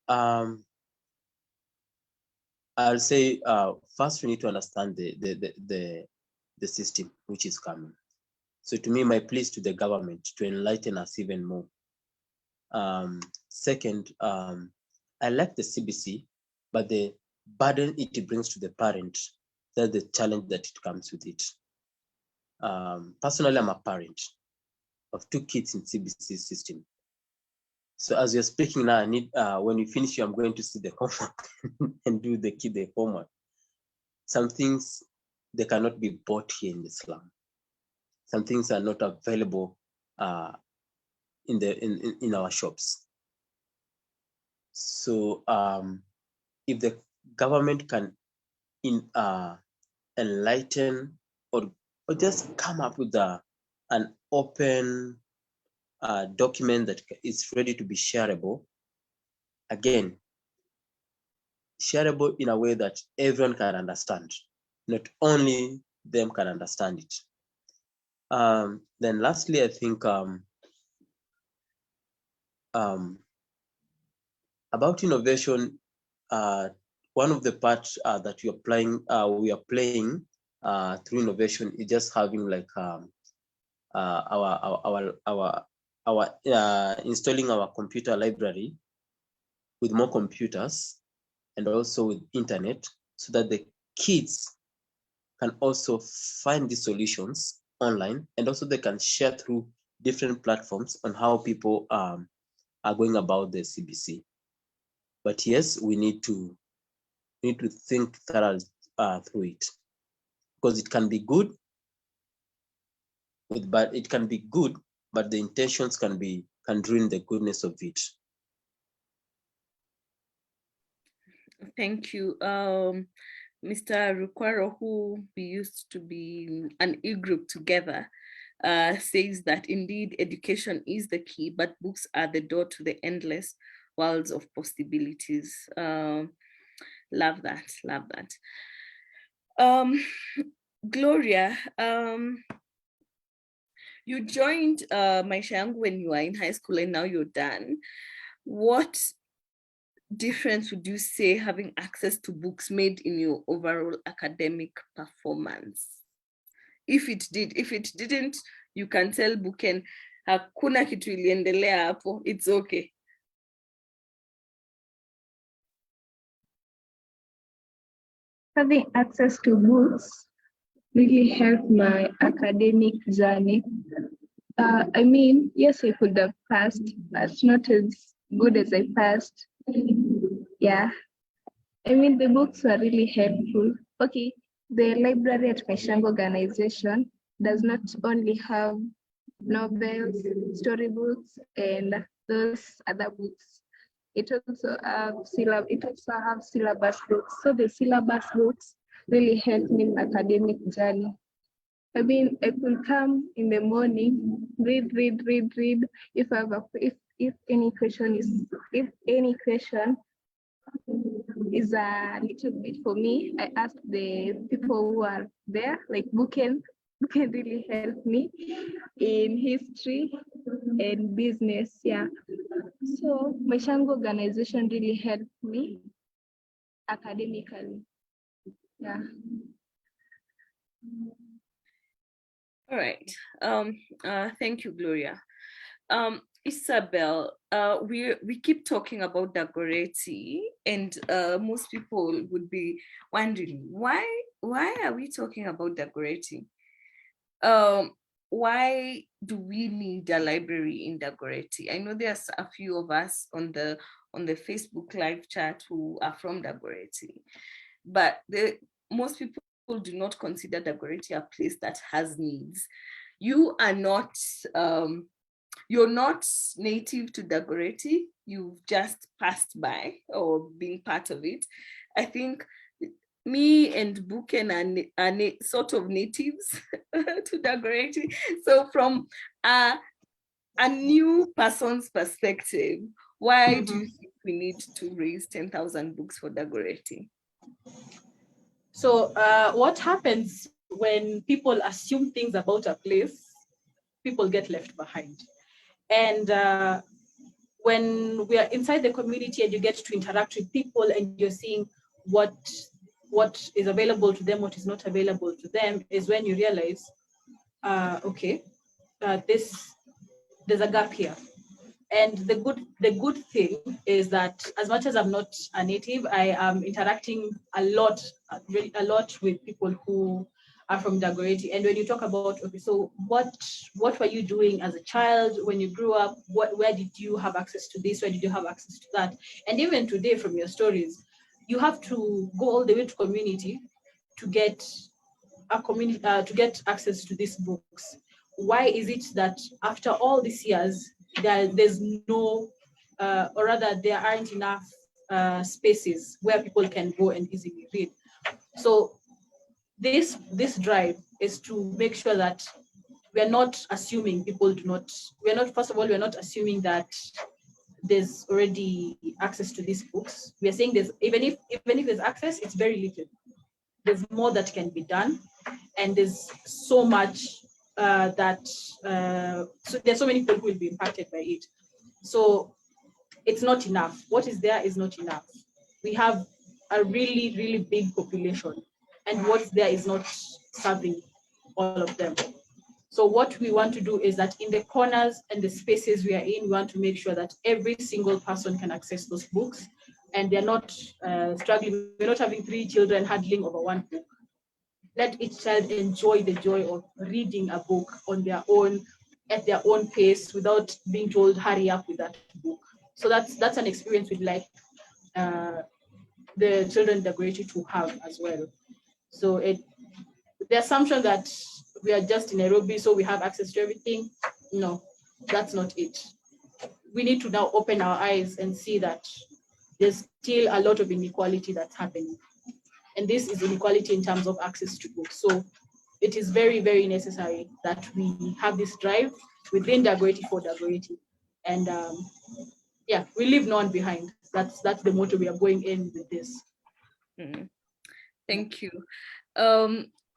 S4: I'll say first we need to understand the system which is coming. So to me, my plea is to the government to enlighten us even more. Second, I like the CBC, but the burden it brings to the parent, that's the challenge that it comes with it. Personally, I'm a parent of 2 kids in CBC system. So as you're speaking now, I need, when you finish, I'm going to see the homework and do the kid the homework. Some things, they cannot be bought here in the slum. Some things are not available in our shops. So if the government can enlighten or just come up with an open document that is ready to be shareable, again, shareable in a way that everyone can understand, not only them can understand it. Then lastly, I think about innovation, one of the parts that we are playing through innovation is just having like our installing our computer library with more computers and also with internet, so that the kids can also find the solutions online, and also they can share through different platforms on how people are going about the CBC. But yes, we need to think thoroughly through it, because it can be good, but it can be good, but the intentions can ruin the goodness of it.
S1: Thank you. Mr. Rukwaro, who we used to be an e-group together, says that indeed education is the key, but books are the door to the endless worlds of possibilities. Love that, love that. Gloria, you joined Maisha Yangu when you were in high school, and now you're done. What difference would you say having access to books made in your overall academic performance? If it didn't, you can tell Buken hakuna kitu iliendelea hapo, it's okay.
S3: Having access to books really helped my academic journey. I mean, yes, I could have passed, but not as good as I passed. Yeah. I mean, the books were really helpful. Okay, the library at my Shango organization does not only have novels, storybooks, and those other books. It also have syllabus books. So the syllabus books really helped me in academic journey. I mean, I could come in the morning, read. If I have if any question is a little bit for me, I ask the people who are there, like Buken. Buken really helped me in history and business. Yeah. So my Shango organization really helped me academically. Yeah.
S1: All right. Thank you, Gloria. Isabel, we keep talking about Dagoretti, and most people would be wondering why are we talking about Dagoretti? Why do we need a library in Dagoretti? I know there's a few of us on the Facebook live chat who are from Dagoretti, but most people do not consider Dagoretti a place that has needs. You are not, you're not native to Dagoretti. You've just passed by or been part of it. I think me and Buken are sort of natives to Dagoretti. So from a new person's perspective, why do you think we need to raise 10,000 books for Dagoretti?
S5: So what happens when people assume things about a place, people get left behind. And when we are inside the community and you get to interact with people and you're seeing what is available to them, what is not available to them, is when you realize, there's a gap here. And the good thing is that as much as I'm not a native, I am interacting a lot with people who are from Dagoretti. And when you talk about, okay, so what were you doing as a child when you grew up? Where did you have access to this? Where did you have access to that? And even today, from your stories, you have to go all the way to community to get to get access to these books. Why is it that after all these years, there's no, or rather there aren't enough spaces where people can go and easily read? So this drive is to make sure that we're not assuming first of all, we're not assuming that there's already access to these books. We are saying there's, even if there's access, it's very little. There's more that can be done, and there's so much so there's so many people who will be impacted by it. So it's not enough. What is there is not enough. We have a really, really big population, and what's there is not serving all of them. So what we want to do is that in the corners and the spaces we are in, we want to make sure that every single person can access those books, and they're not struggling. We're not having 3 children huddling over one book. Let each child enjoy the joy of reading a book on their own, at their own pace, without being told, hurry up with that book. So that's an experience we'd like the children in Dagoretti to have as well. So the assumption that we are just in Nairobi, so we have access to everything, no, that's not it. We need to now open our eyes and see that there's still a lot of inequality that's happening. And this is inequality in terms of access to books. So it is very, very necessary that we have this drive within Dagoretti for Dagoretti. And yeah, we leave no one behind. That's the motto we are going in with this.
S1: Thank you.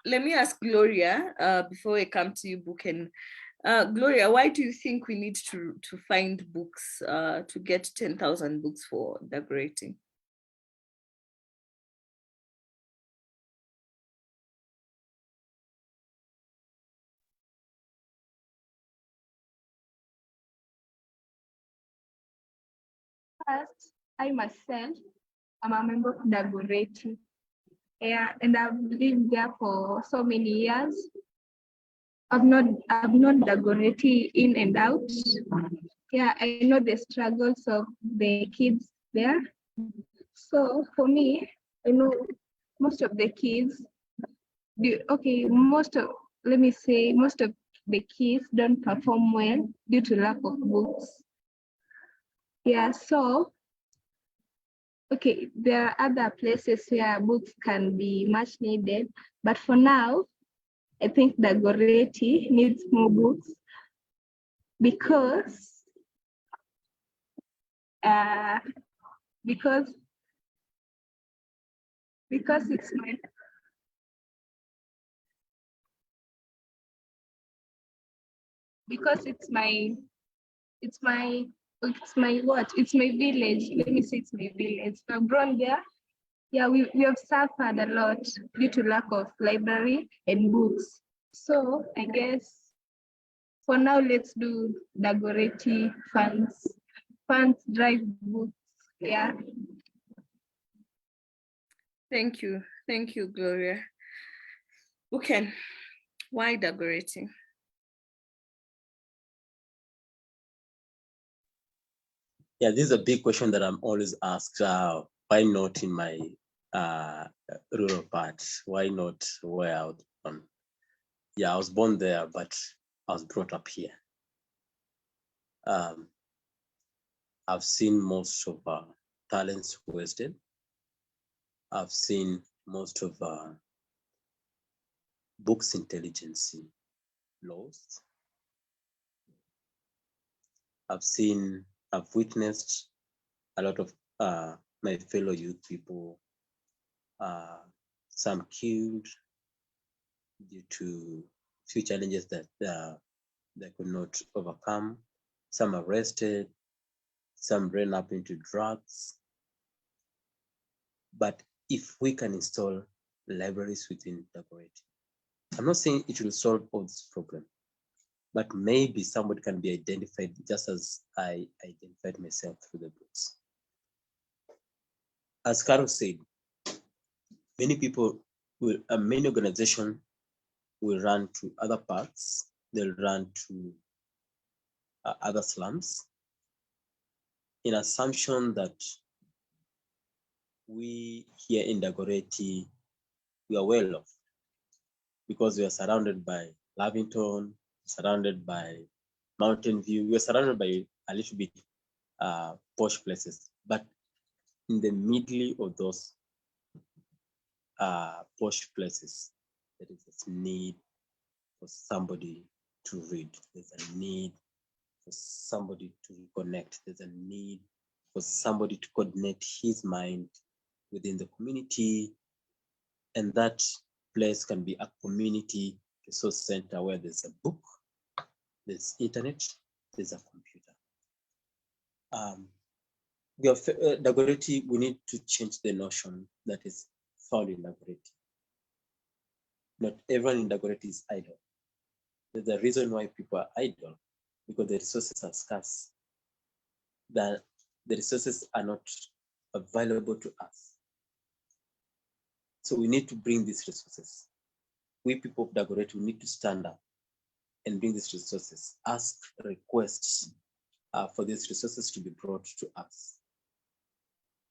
S1: Let me ask Gloria before I come to you, Buken. Gloria, why do you think we need to find books to get 10,000 books for Dagoretti?
S3: First, I myself am a member of Dagoretti. Yeah, and I've lived there for so many years. I've known Dagoretti in and out. Yeah, I know the struggles of the kids there. So for me, I know most of the kids most of the kids don't perform well due to lack of books. Yeah, so there are other places where books can be much needed, but for now, I think Dagoretti needs more books because it's my village. Let me say it's my village. I've grown there. Yeah, we have suffered a lot due to lack of library and books. So I guess for now, let's do Dagoretti funds. Funds drive books. Yeah.
S1: Thank you, Gloria. Okay, why Dagoretti?
S4: Yeah, this is a big question that I'm always asked. Why not in my rural part? Why not where I was born? Yeah, I was born there, but I was brought up here. I've seen most of talents wasted. I've seen most of books intelligence lost. I've witnessed a lot of my fellow youth people, some killed due to few challenges that they could not overcome, some arrested, some ran up into drugs. But if we can install libraries within Dagoretti, I'm not saying it will solve all this problem, but maybe somebody can be identified just as I identified myself through the books. As Carol said, many organizations will run to other parts. They'll run to other slums in assumption that we here in Dagoretti, we are well off because we are surrounded by Lavington, surrounded by Mountain View. We are surrounded by a little bit posh places, but in the middle of those posh places, there is a need for somebody to read. There's a need for somebody to reconnect. There's a need for somebody to coordinate his mind within the community. And that place can be a community resource center where there's a book, there's internet, there's a computer. Dagoretti, we need to change the notion that is found in Dagoretti. Not everyone in Dagoretti is idle. There's a reason why people are idle, because the resources are scarce. The resources are not available to us. So we need to bring these resources. We people of Dagoretti, we need to stand up and bring these resources, ask requests for these resources to be brought to us.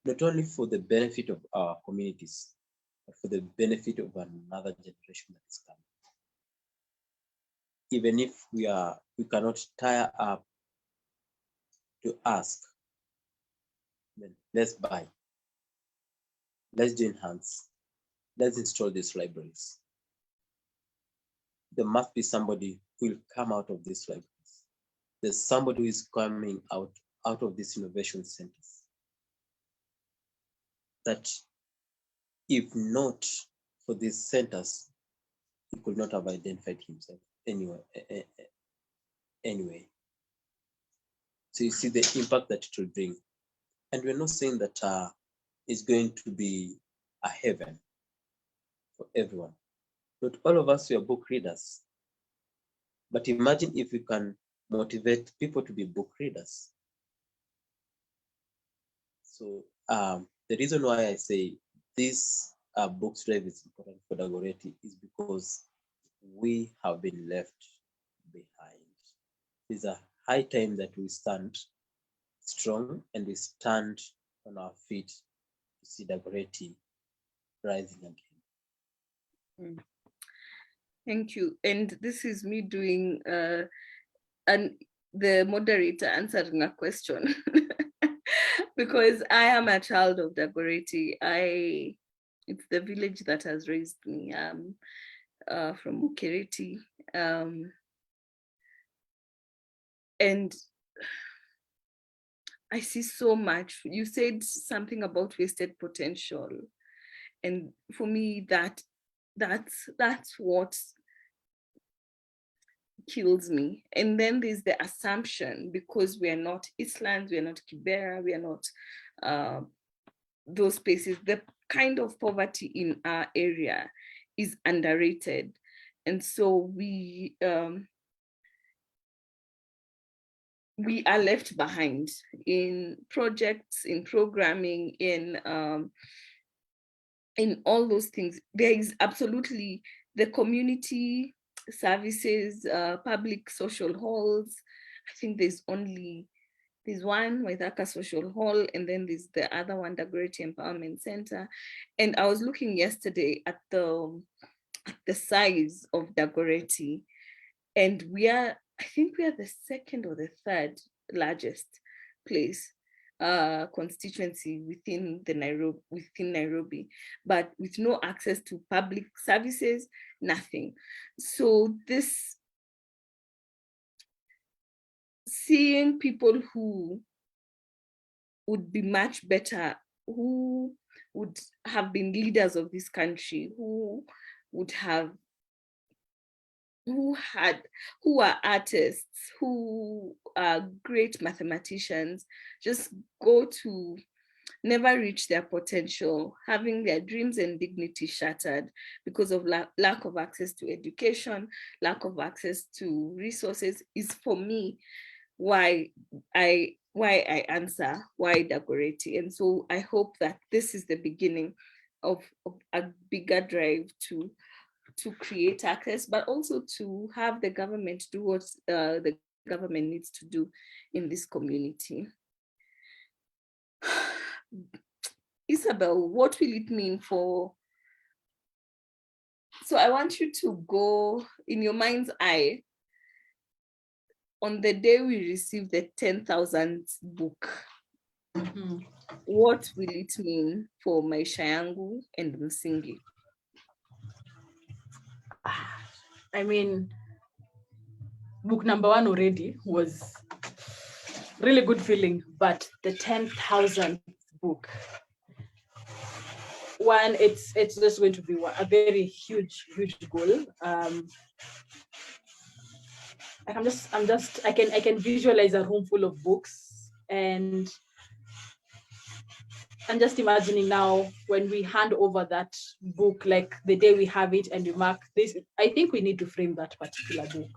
S4: Not only for the benefit of our communities, but for the benefit of another generation that is coming. Even if we cannot tire up to ask, then let's buy, let's join hands, let's install these libraries. There must be somebody who will come out of these libraries. There's somebody who is coming out of these innovation centers. That if not for these centers, he could not have identified himself anyway. So you see the impact that it will bring. And we're not saying that it's going to be a heaven for everyone. Not all of us are book readers. But imagine if we can motivate people to be book readers. So the reason why I say this book drive is important for Dagoretti is because we have been left behind. It's a high time that we stand strong and we stand on our feet to see Dagoretti rising again.
S1: Thank you. And this is me doing and the moderator answering a question because I am a child of Dagoretti. It's the village that has raised me. From Ukiriti. And I see so much. You said something about wasted potential. And for me, that's what kills me. And then there's the assumption, because we are not Eastlands, we are not Kibera, we are not those places, the kind of poverty in our area is underrated. And so we are left behind in projects, in programming, in all those things. There is absolutely the community services, public social halls. I think there's one, Waithaka Social Hall, and then there's the other one, Dagoretti Empowerment Center. And I was looking yesterday at the size of Dagoretti, and I think we are the second or the third largest place, constituency within Nairobi, but with no access to public services, nothing. So this, seeing people who would be much better, who would have been leaders of this country, who are artists, who are great mathematicians, just never reach their potential, having their dreams and dignity shattered because of lack of access to education, lack of access to resources, is for me why I answer why Dagoretti. And so I hope that this is the beginning of a bigger drive to create access, but also to have the government do what the government needs to do in this community. Isabel, what will it mean for? So I want you to go in your mind's eye on the day we receive the 10,000th book.
S5: Mm-hmm.
S1: What will it mean for Maisha Yangu and Msingi?
S5: I mean, book number 1 already was really good feeling, but the 10,000th book, one, it's just going to be a very huge goal. I can visualize a room full of books, and I'm just imagining now when we hand over that book, like the day we have it and we mark this, I think we need to frame that particular book.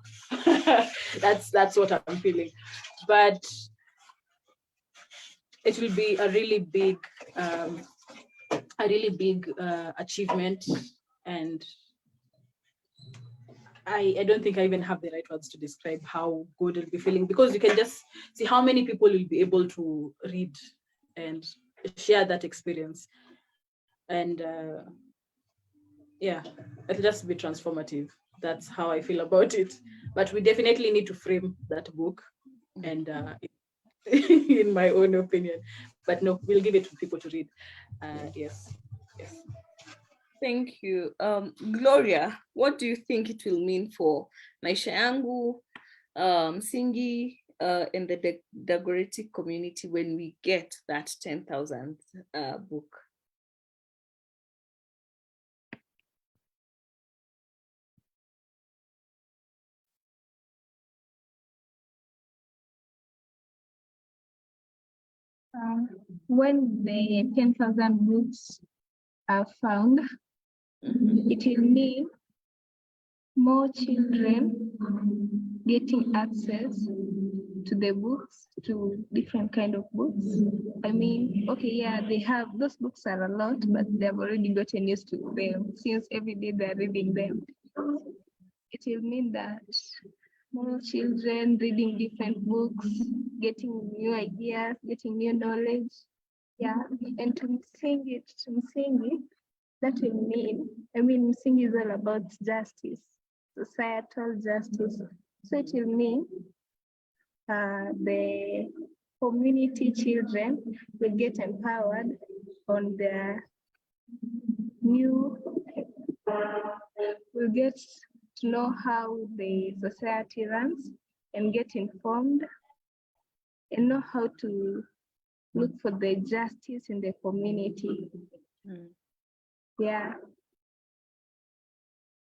S5: That's what I'm feeling. But it will be a really big achievement, and I don't think I even have the right words to describe how good it'll be feeling, because you can just see how many people will be able to read and share that experience. And yeah, it'll just be transformative. That's how I feel about it. But we definitely need to frame that book, and in my own opinion. But no, we'll give it to people to read. Yes.
S1: Thank you. Gloria, what do you think it will mean for Maisha Yangu, Msingi, and the Dagoretti community when we get that 10,000th book?
S3: When the 10,000 books are found, it will mean more children getting access to the books, to different kind of books. I mean, okay, yeah, they have, those books are a lot, but they have already gotten used to them since every day they're reading them. It will mean that more children reading different books, getting new ideas, getting new knowledge. Yeah, and to Msingi, that will mean, I mean, Msingi is all about justice, societal justice. So it will mean the community children will get empowered on their new, will get to know how the society runs and get informed and know how to look for the justice in the community.
S1: Mm.
S3: Yeah.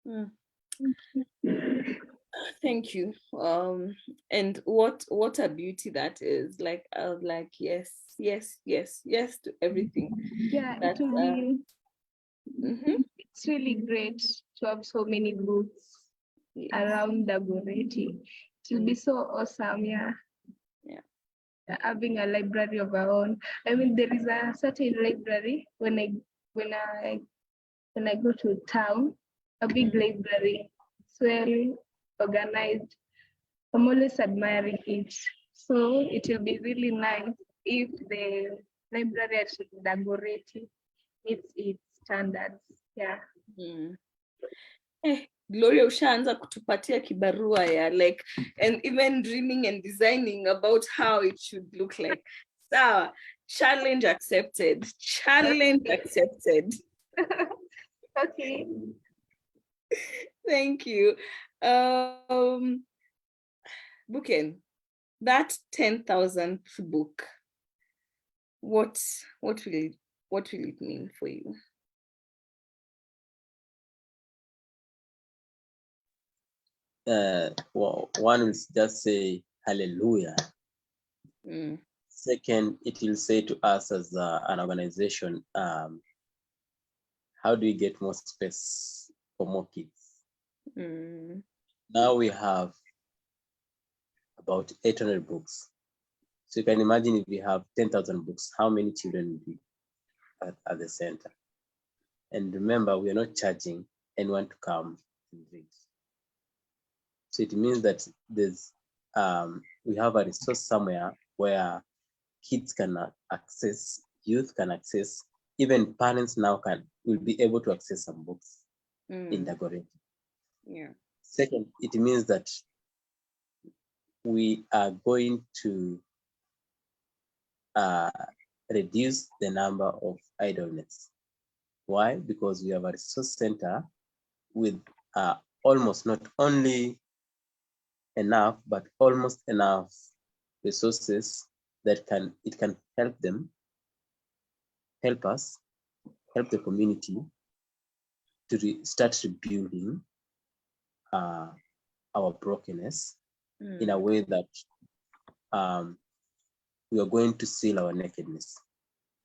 S1: Mm. Thank you. And what a beauty that is. Like, I was like, yes, yes, yes, yes to everything.
S3: Yeah,
S1: That,
S3: it will be,
S1: mhm.
S3: it's really great to have so many books
S1: Yes.
S3: around Dagoretti. It will be so awesome, yeah.
S1: Yeah.
S3: Having a library of our own. I mean, there is a certain library when I go to town, a big library, it's well organized. I'm always admiring it. So it will be really nice if the library at Dagoretti meets its standards. Yeah.
S1: Mm. Gloria ushaanza kutupatia kibarua ya like, and even dreaming and designing about how it should look like. Sawa, challenge accepted. Challenge accepted.
S3: Okay.
S1: Thank you. Buken, that 10,000th book, what will it mean for you?
S4: Well, one will just say hallelujah.
S1: Mm.
S4: Second, it will say to us as an organization, how do we get more space for more kids?
S1: Mm.
S4: Now we have about 800 books. So you can imagine if we have 10,000 books, how many children will be at the center? And remember, we are not charging anyone to come and read. So it means that there's we have a resource somewhere where kids can access, youth can access, even parents now will be able to access some books in Dagoretti.
S1: Yeah.
S4: Second, it means that we are going to reduce the number of idleness. Why? Because we have a resource center with almost not only enough, but almost enough resources that it can help them, help us, help the community to start rebuilding our brokenness in a way that we are going to seal our nakedness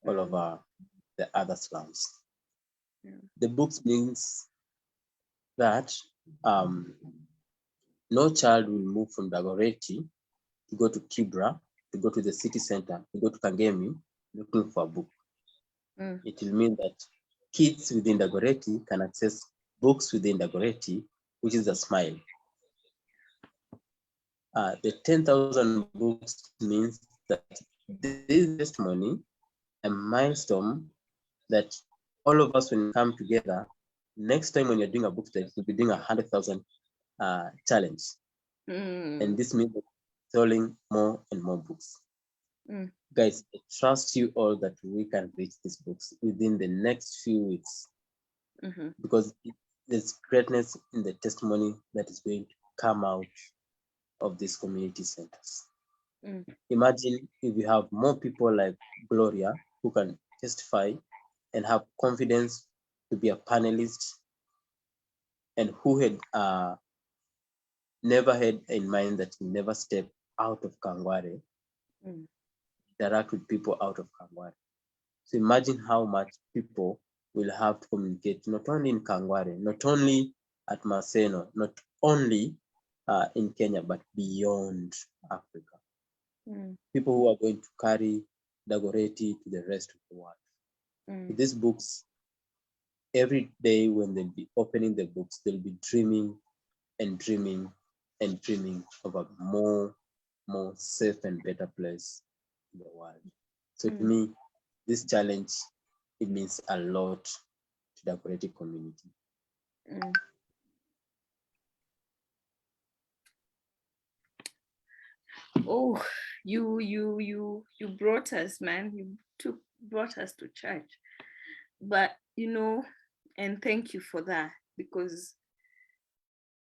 S4: all over the other slums. The books means that no child will move from Dagoretti to go to Kibra, to go to the city center, to go to Kangemi looking for a book. It will mean that kids within Dagoretti can access books within Dagoretti, which is a smile. The 10,000 books means that this testimony, a milestone that all of us, when we come together, next time when you're doing a book study, we'll be doing 100,000 challenge. And this means selling more and more books. Guys, I trust you all that we can reach these books within the next few weeks, because there's greatness in the testimony that is going to come out of these community centers. Imagine if we have more people like Gloria who can testify and have confidence to be a panelist, and who had never had in mind that he never step out of Kangware, interact with people out of Kangware. So imagine how much people will have to communicate, not only in Kangware, not only at Maseno, not only in Kenya, but beyond Africa. people who are going to carry Dagoretti to the rest of the world. With these books, every day when they'll be opening the books, they'll be dreaming and dreaming and dreaming of a more safe and better place in the world. So to me, this challenge, it means a lot to the Dagoretti community.
S1: Oh, you brought us, man. You brought us to church. But and thank you for that, because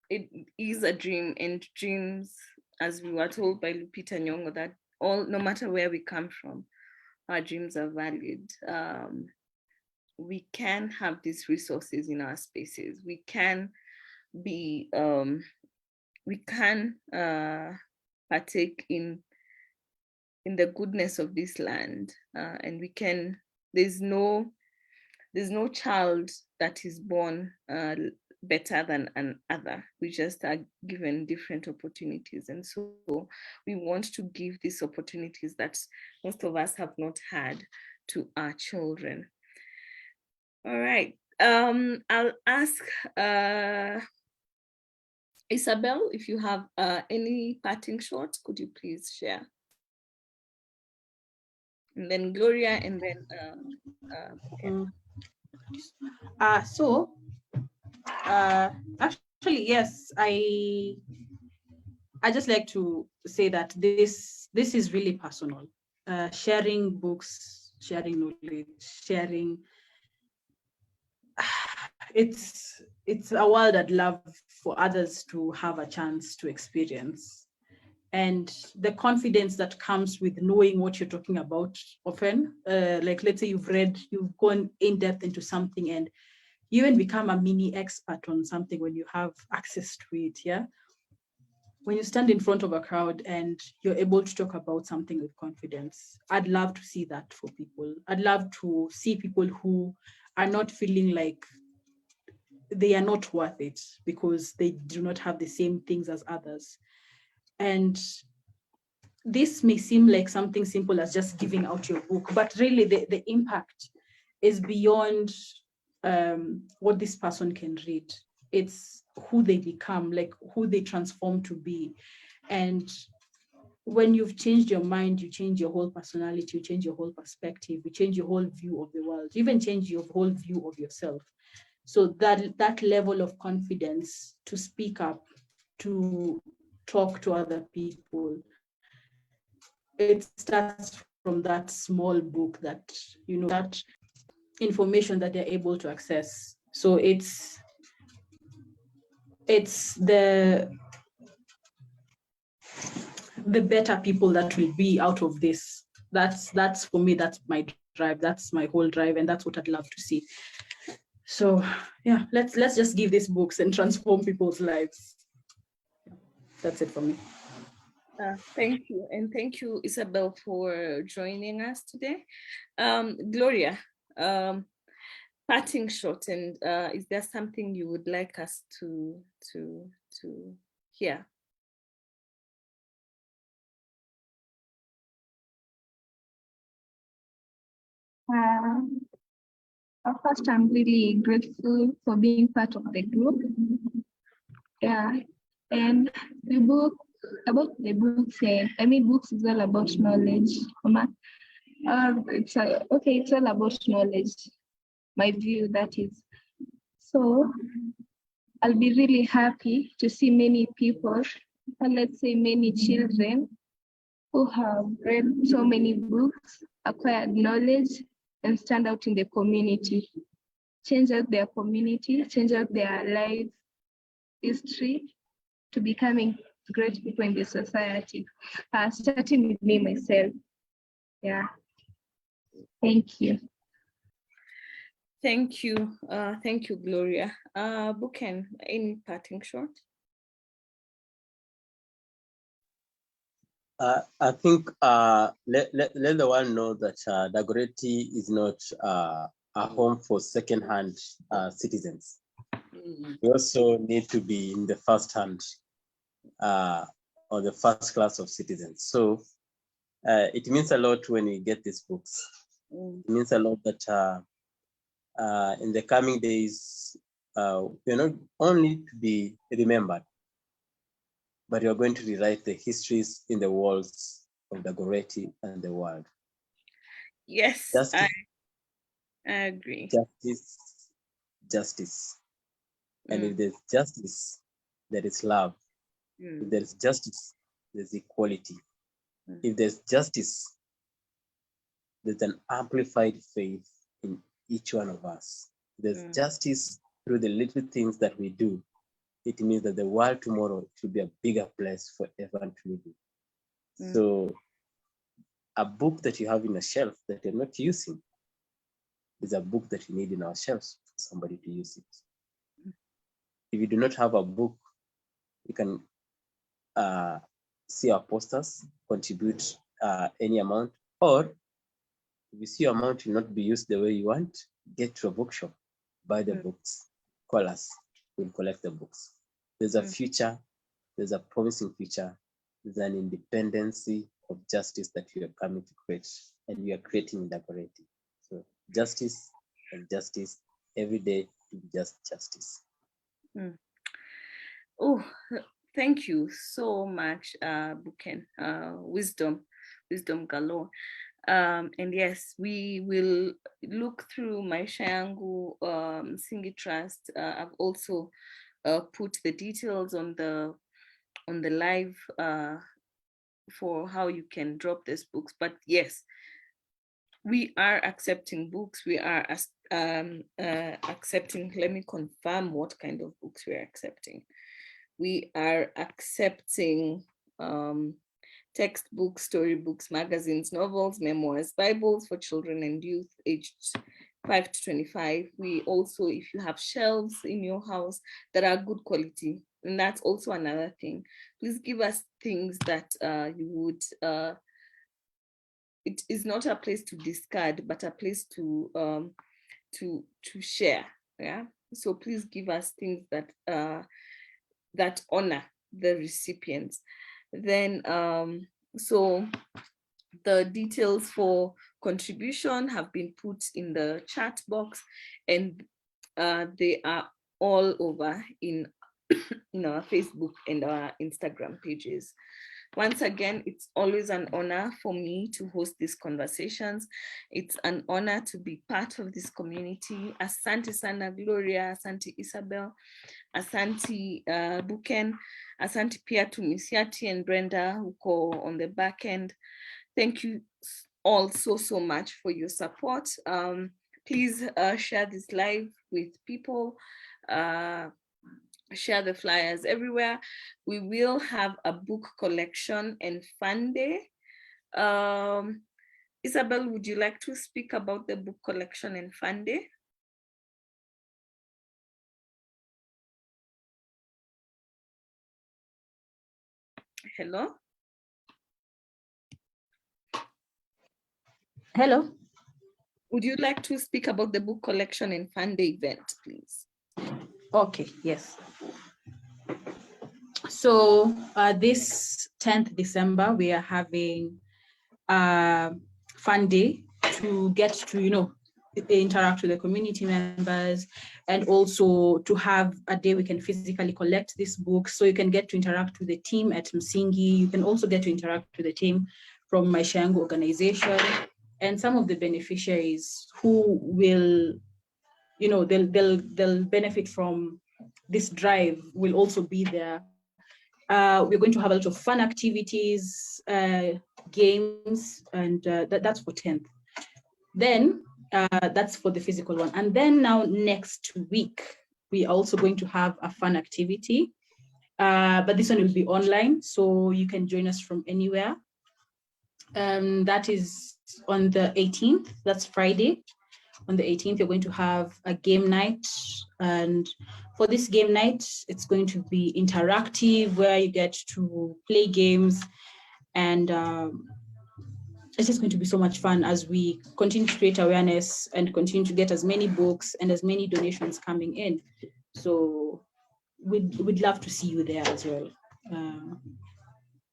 S1: it is a dream, and dreams, as we were told by Lupita Nyong'o, that no matter where we come from, our dreams are valid. We can have these resources in our spaces. We can be, we can partake in the goodness of this land, and we can. There's no child that is born better than another. We just are given different opportunities, and so we want to give these opportunities that most of us have not had to our children. All right, I'll ask Isabel, if you have any parting shots, could you please share? And then Gloria, and then
S5: actually, yes, I just like to say that this is really personal. Sharing books, sharing knowledge, sharing. It's a world I'd love for others to have a chance to experience. And the confidence that comes with knowing what you're talking about often, like let's say you've gone in depth into something and you even become a mini expert on something when you have access to it, yeah? When you stand in front of a crowd and you're able to talk about something with confidence, I'd love to see that for people. I'd love to see people who are not feeling like they are not worth it because they do not have the same things as others. And this may seem like something simple as just giving out your book, but really the impact is beyond what this person can read. It's who they become, like who they transform to be. And when you've changed your mind, you change your whole personality, you change your whole perspective, you change your whole view of the world, you even change your whole view of yourself. So that level of confidence to speak up, to talk to other people, it starts from that small book, that, that information that they're able to access. So it's the better people that will be out of this. That's for me, that's my drive, that's my whole drive, and that's what I'd love to see. So yeah, let's just give these books and transform people's lives. That's it for me.
S1: Thank you, and thank you, Isabel, for joining us today. Gloria, parting shot, and is there something you would like us to hear?
S3: First, I'm really grateful for being part of the group. Yeah, and the book, about the book saying, books is all about knowledge. It's all about knowledge. My view, that is. So I'll be really happy to see many people, and let's say many children, who have read so many books, acquired knowledge, and stand out in the community, change out their community, change out their life history to becoming great people in the society, starting with me myself. Yeah. Thank you.
S1: Thank you. Thank you, Gloria. Buken, any parting shot?
S4: I think let the world know that Dagoretti is not a home for second-hand citizens. We also need to be in the first hand or the first class of citizens. So It means a lot when we get these books. It means a lot that in the coming days, we're not only to be remembered, but you're going to rewrite the histories in the walls of Dagoretti and the world.
S1: Yes,
S4: Justice,
S1: I agree.
S4: Justice. And if there's justice, there is love. If there's justice, there's equality. If there's justice, there's an amplified faith in each one of us. There's justice through the little things that we do. It means that the world tomorrow should be a bigger place for everyone to live in. So a book that you have in a shelf that you're not using is a book that you need in our shelves for somebody to use it. If you do not have a book, you can see our posters, contribute any amount, or if you see your amount will not be used the way you want, get to a bookshop, buy the books, call us, we'll collect the books. There's a future, there's a promising future, there's an independency of justice that we are coming to create, and we are creating in Dagoretti. So justice and justice every day to be just justice.
S1: Oh, thank you so much, Buken. Wisdom galore. And yes, we will look through Maisha Yangu Msingi Trust. I've also put the details on the live for how you can drop these books. But yes, we are accepting books. We are accepting, let me confirm what kind of books we are accepting. We are accepting textbooks, storybooks, magazines, novels, memoirs, Bibles for children and youth aged 5 to 25. We also, if you have shelves in your house that are good quality, and that's also another thing, please give us things that you would, it is not a place to discard, but a place to share, yeah? So please give us things that, that honor the recipients. Then, so the details for contribution have been put in the chat box, and they are all over in our Facebook and our Instagram pages. Once again, it's always an honor for me to host these conversations. It's an honor to be part of this community. Asante sana Gloria, asante Isabel, asante Buken, asante pia to Misiati and Brenda who go on the back end. Thank you all so much for your support. Please share this live with people. Share the flyers everywhere. We will have a book collection and fun day. Isabel, would you like to speak about the book collection and fun day? Hello?
S5: Hello.
S1: Would you like to speak about the book collection and fun day event, please?
S5: Okay, yes. So this 10th December, we are having a fun day to get to, interact with the community members, and also to have a day we can physically collect this book, so you can get to interact with the team at Msingi. You can also get to interact with the team from Maisha Yangu organization, and some of the beneficiaries who will, they'll benefit from this drive will also be there. We're going to have a lot of fun activities, games, and that's for 10th. Then that's for the physical one. And then now next week, we're also going to have a fun activity, but this one will be online, so you can join us from anywhere. That is on the 18th, that's Friday. On the 18th, you're going to have a game night. And for this game night, it's going to be interactive, where you get to play games. And it's just going to be so much fun as we continue to create awareness and continue to get as many books and as many donations coming in. So we'd love to see you there as well.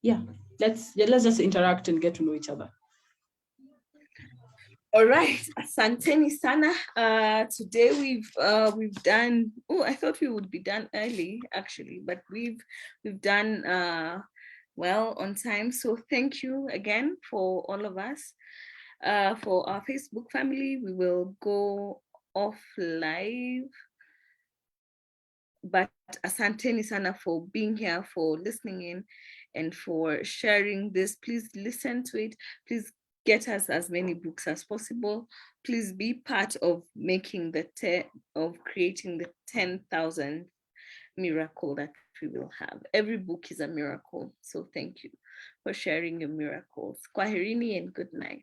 S5: yeah, let's just interact and get to know each other.
S1: All right, asanteni sana. Today we've done. Oh, I thought we would be done early actually, but we've done well on time. So thank you again for all of us. For our Facebook family, we will go off live. But asanteni sana for being here, for listening in, and for sharing this. Please listen to it. Please get us as many books as possible. Please be part of making of creating the 10,000 miracle that we will have. Every book is a miracle. So thank you for sharing your miracles. Kwaherini and good night.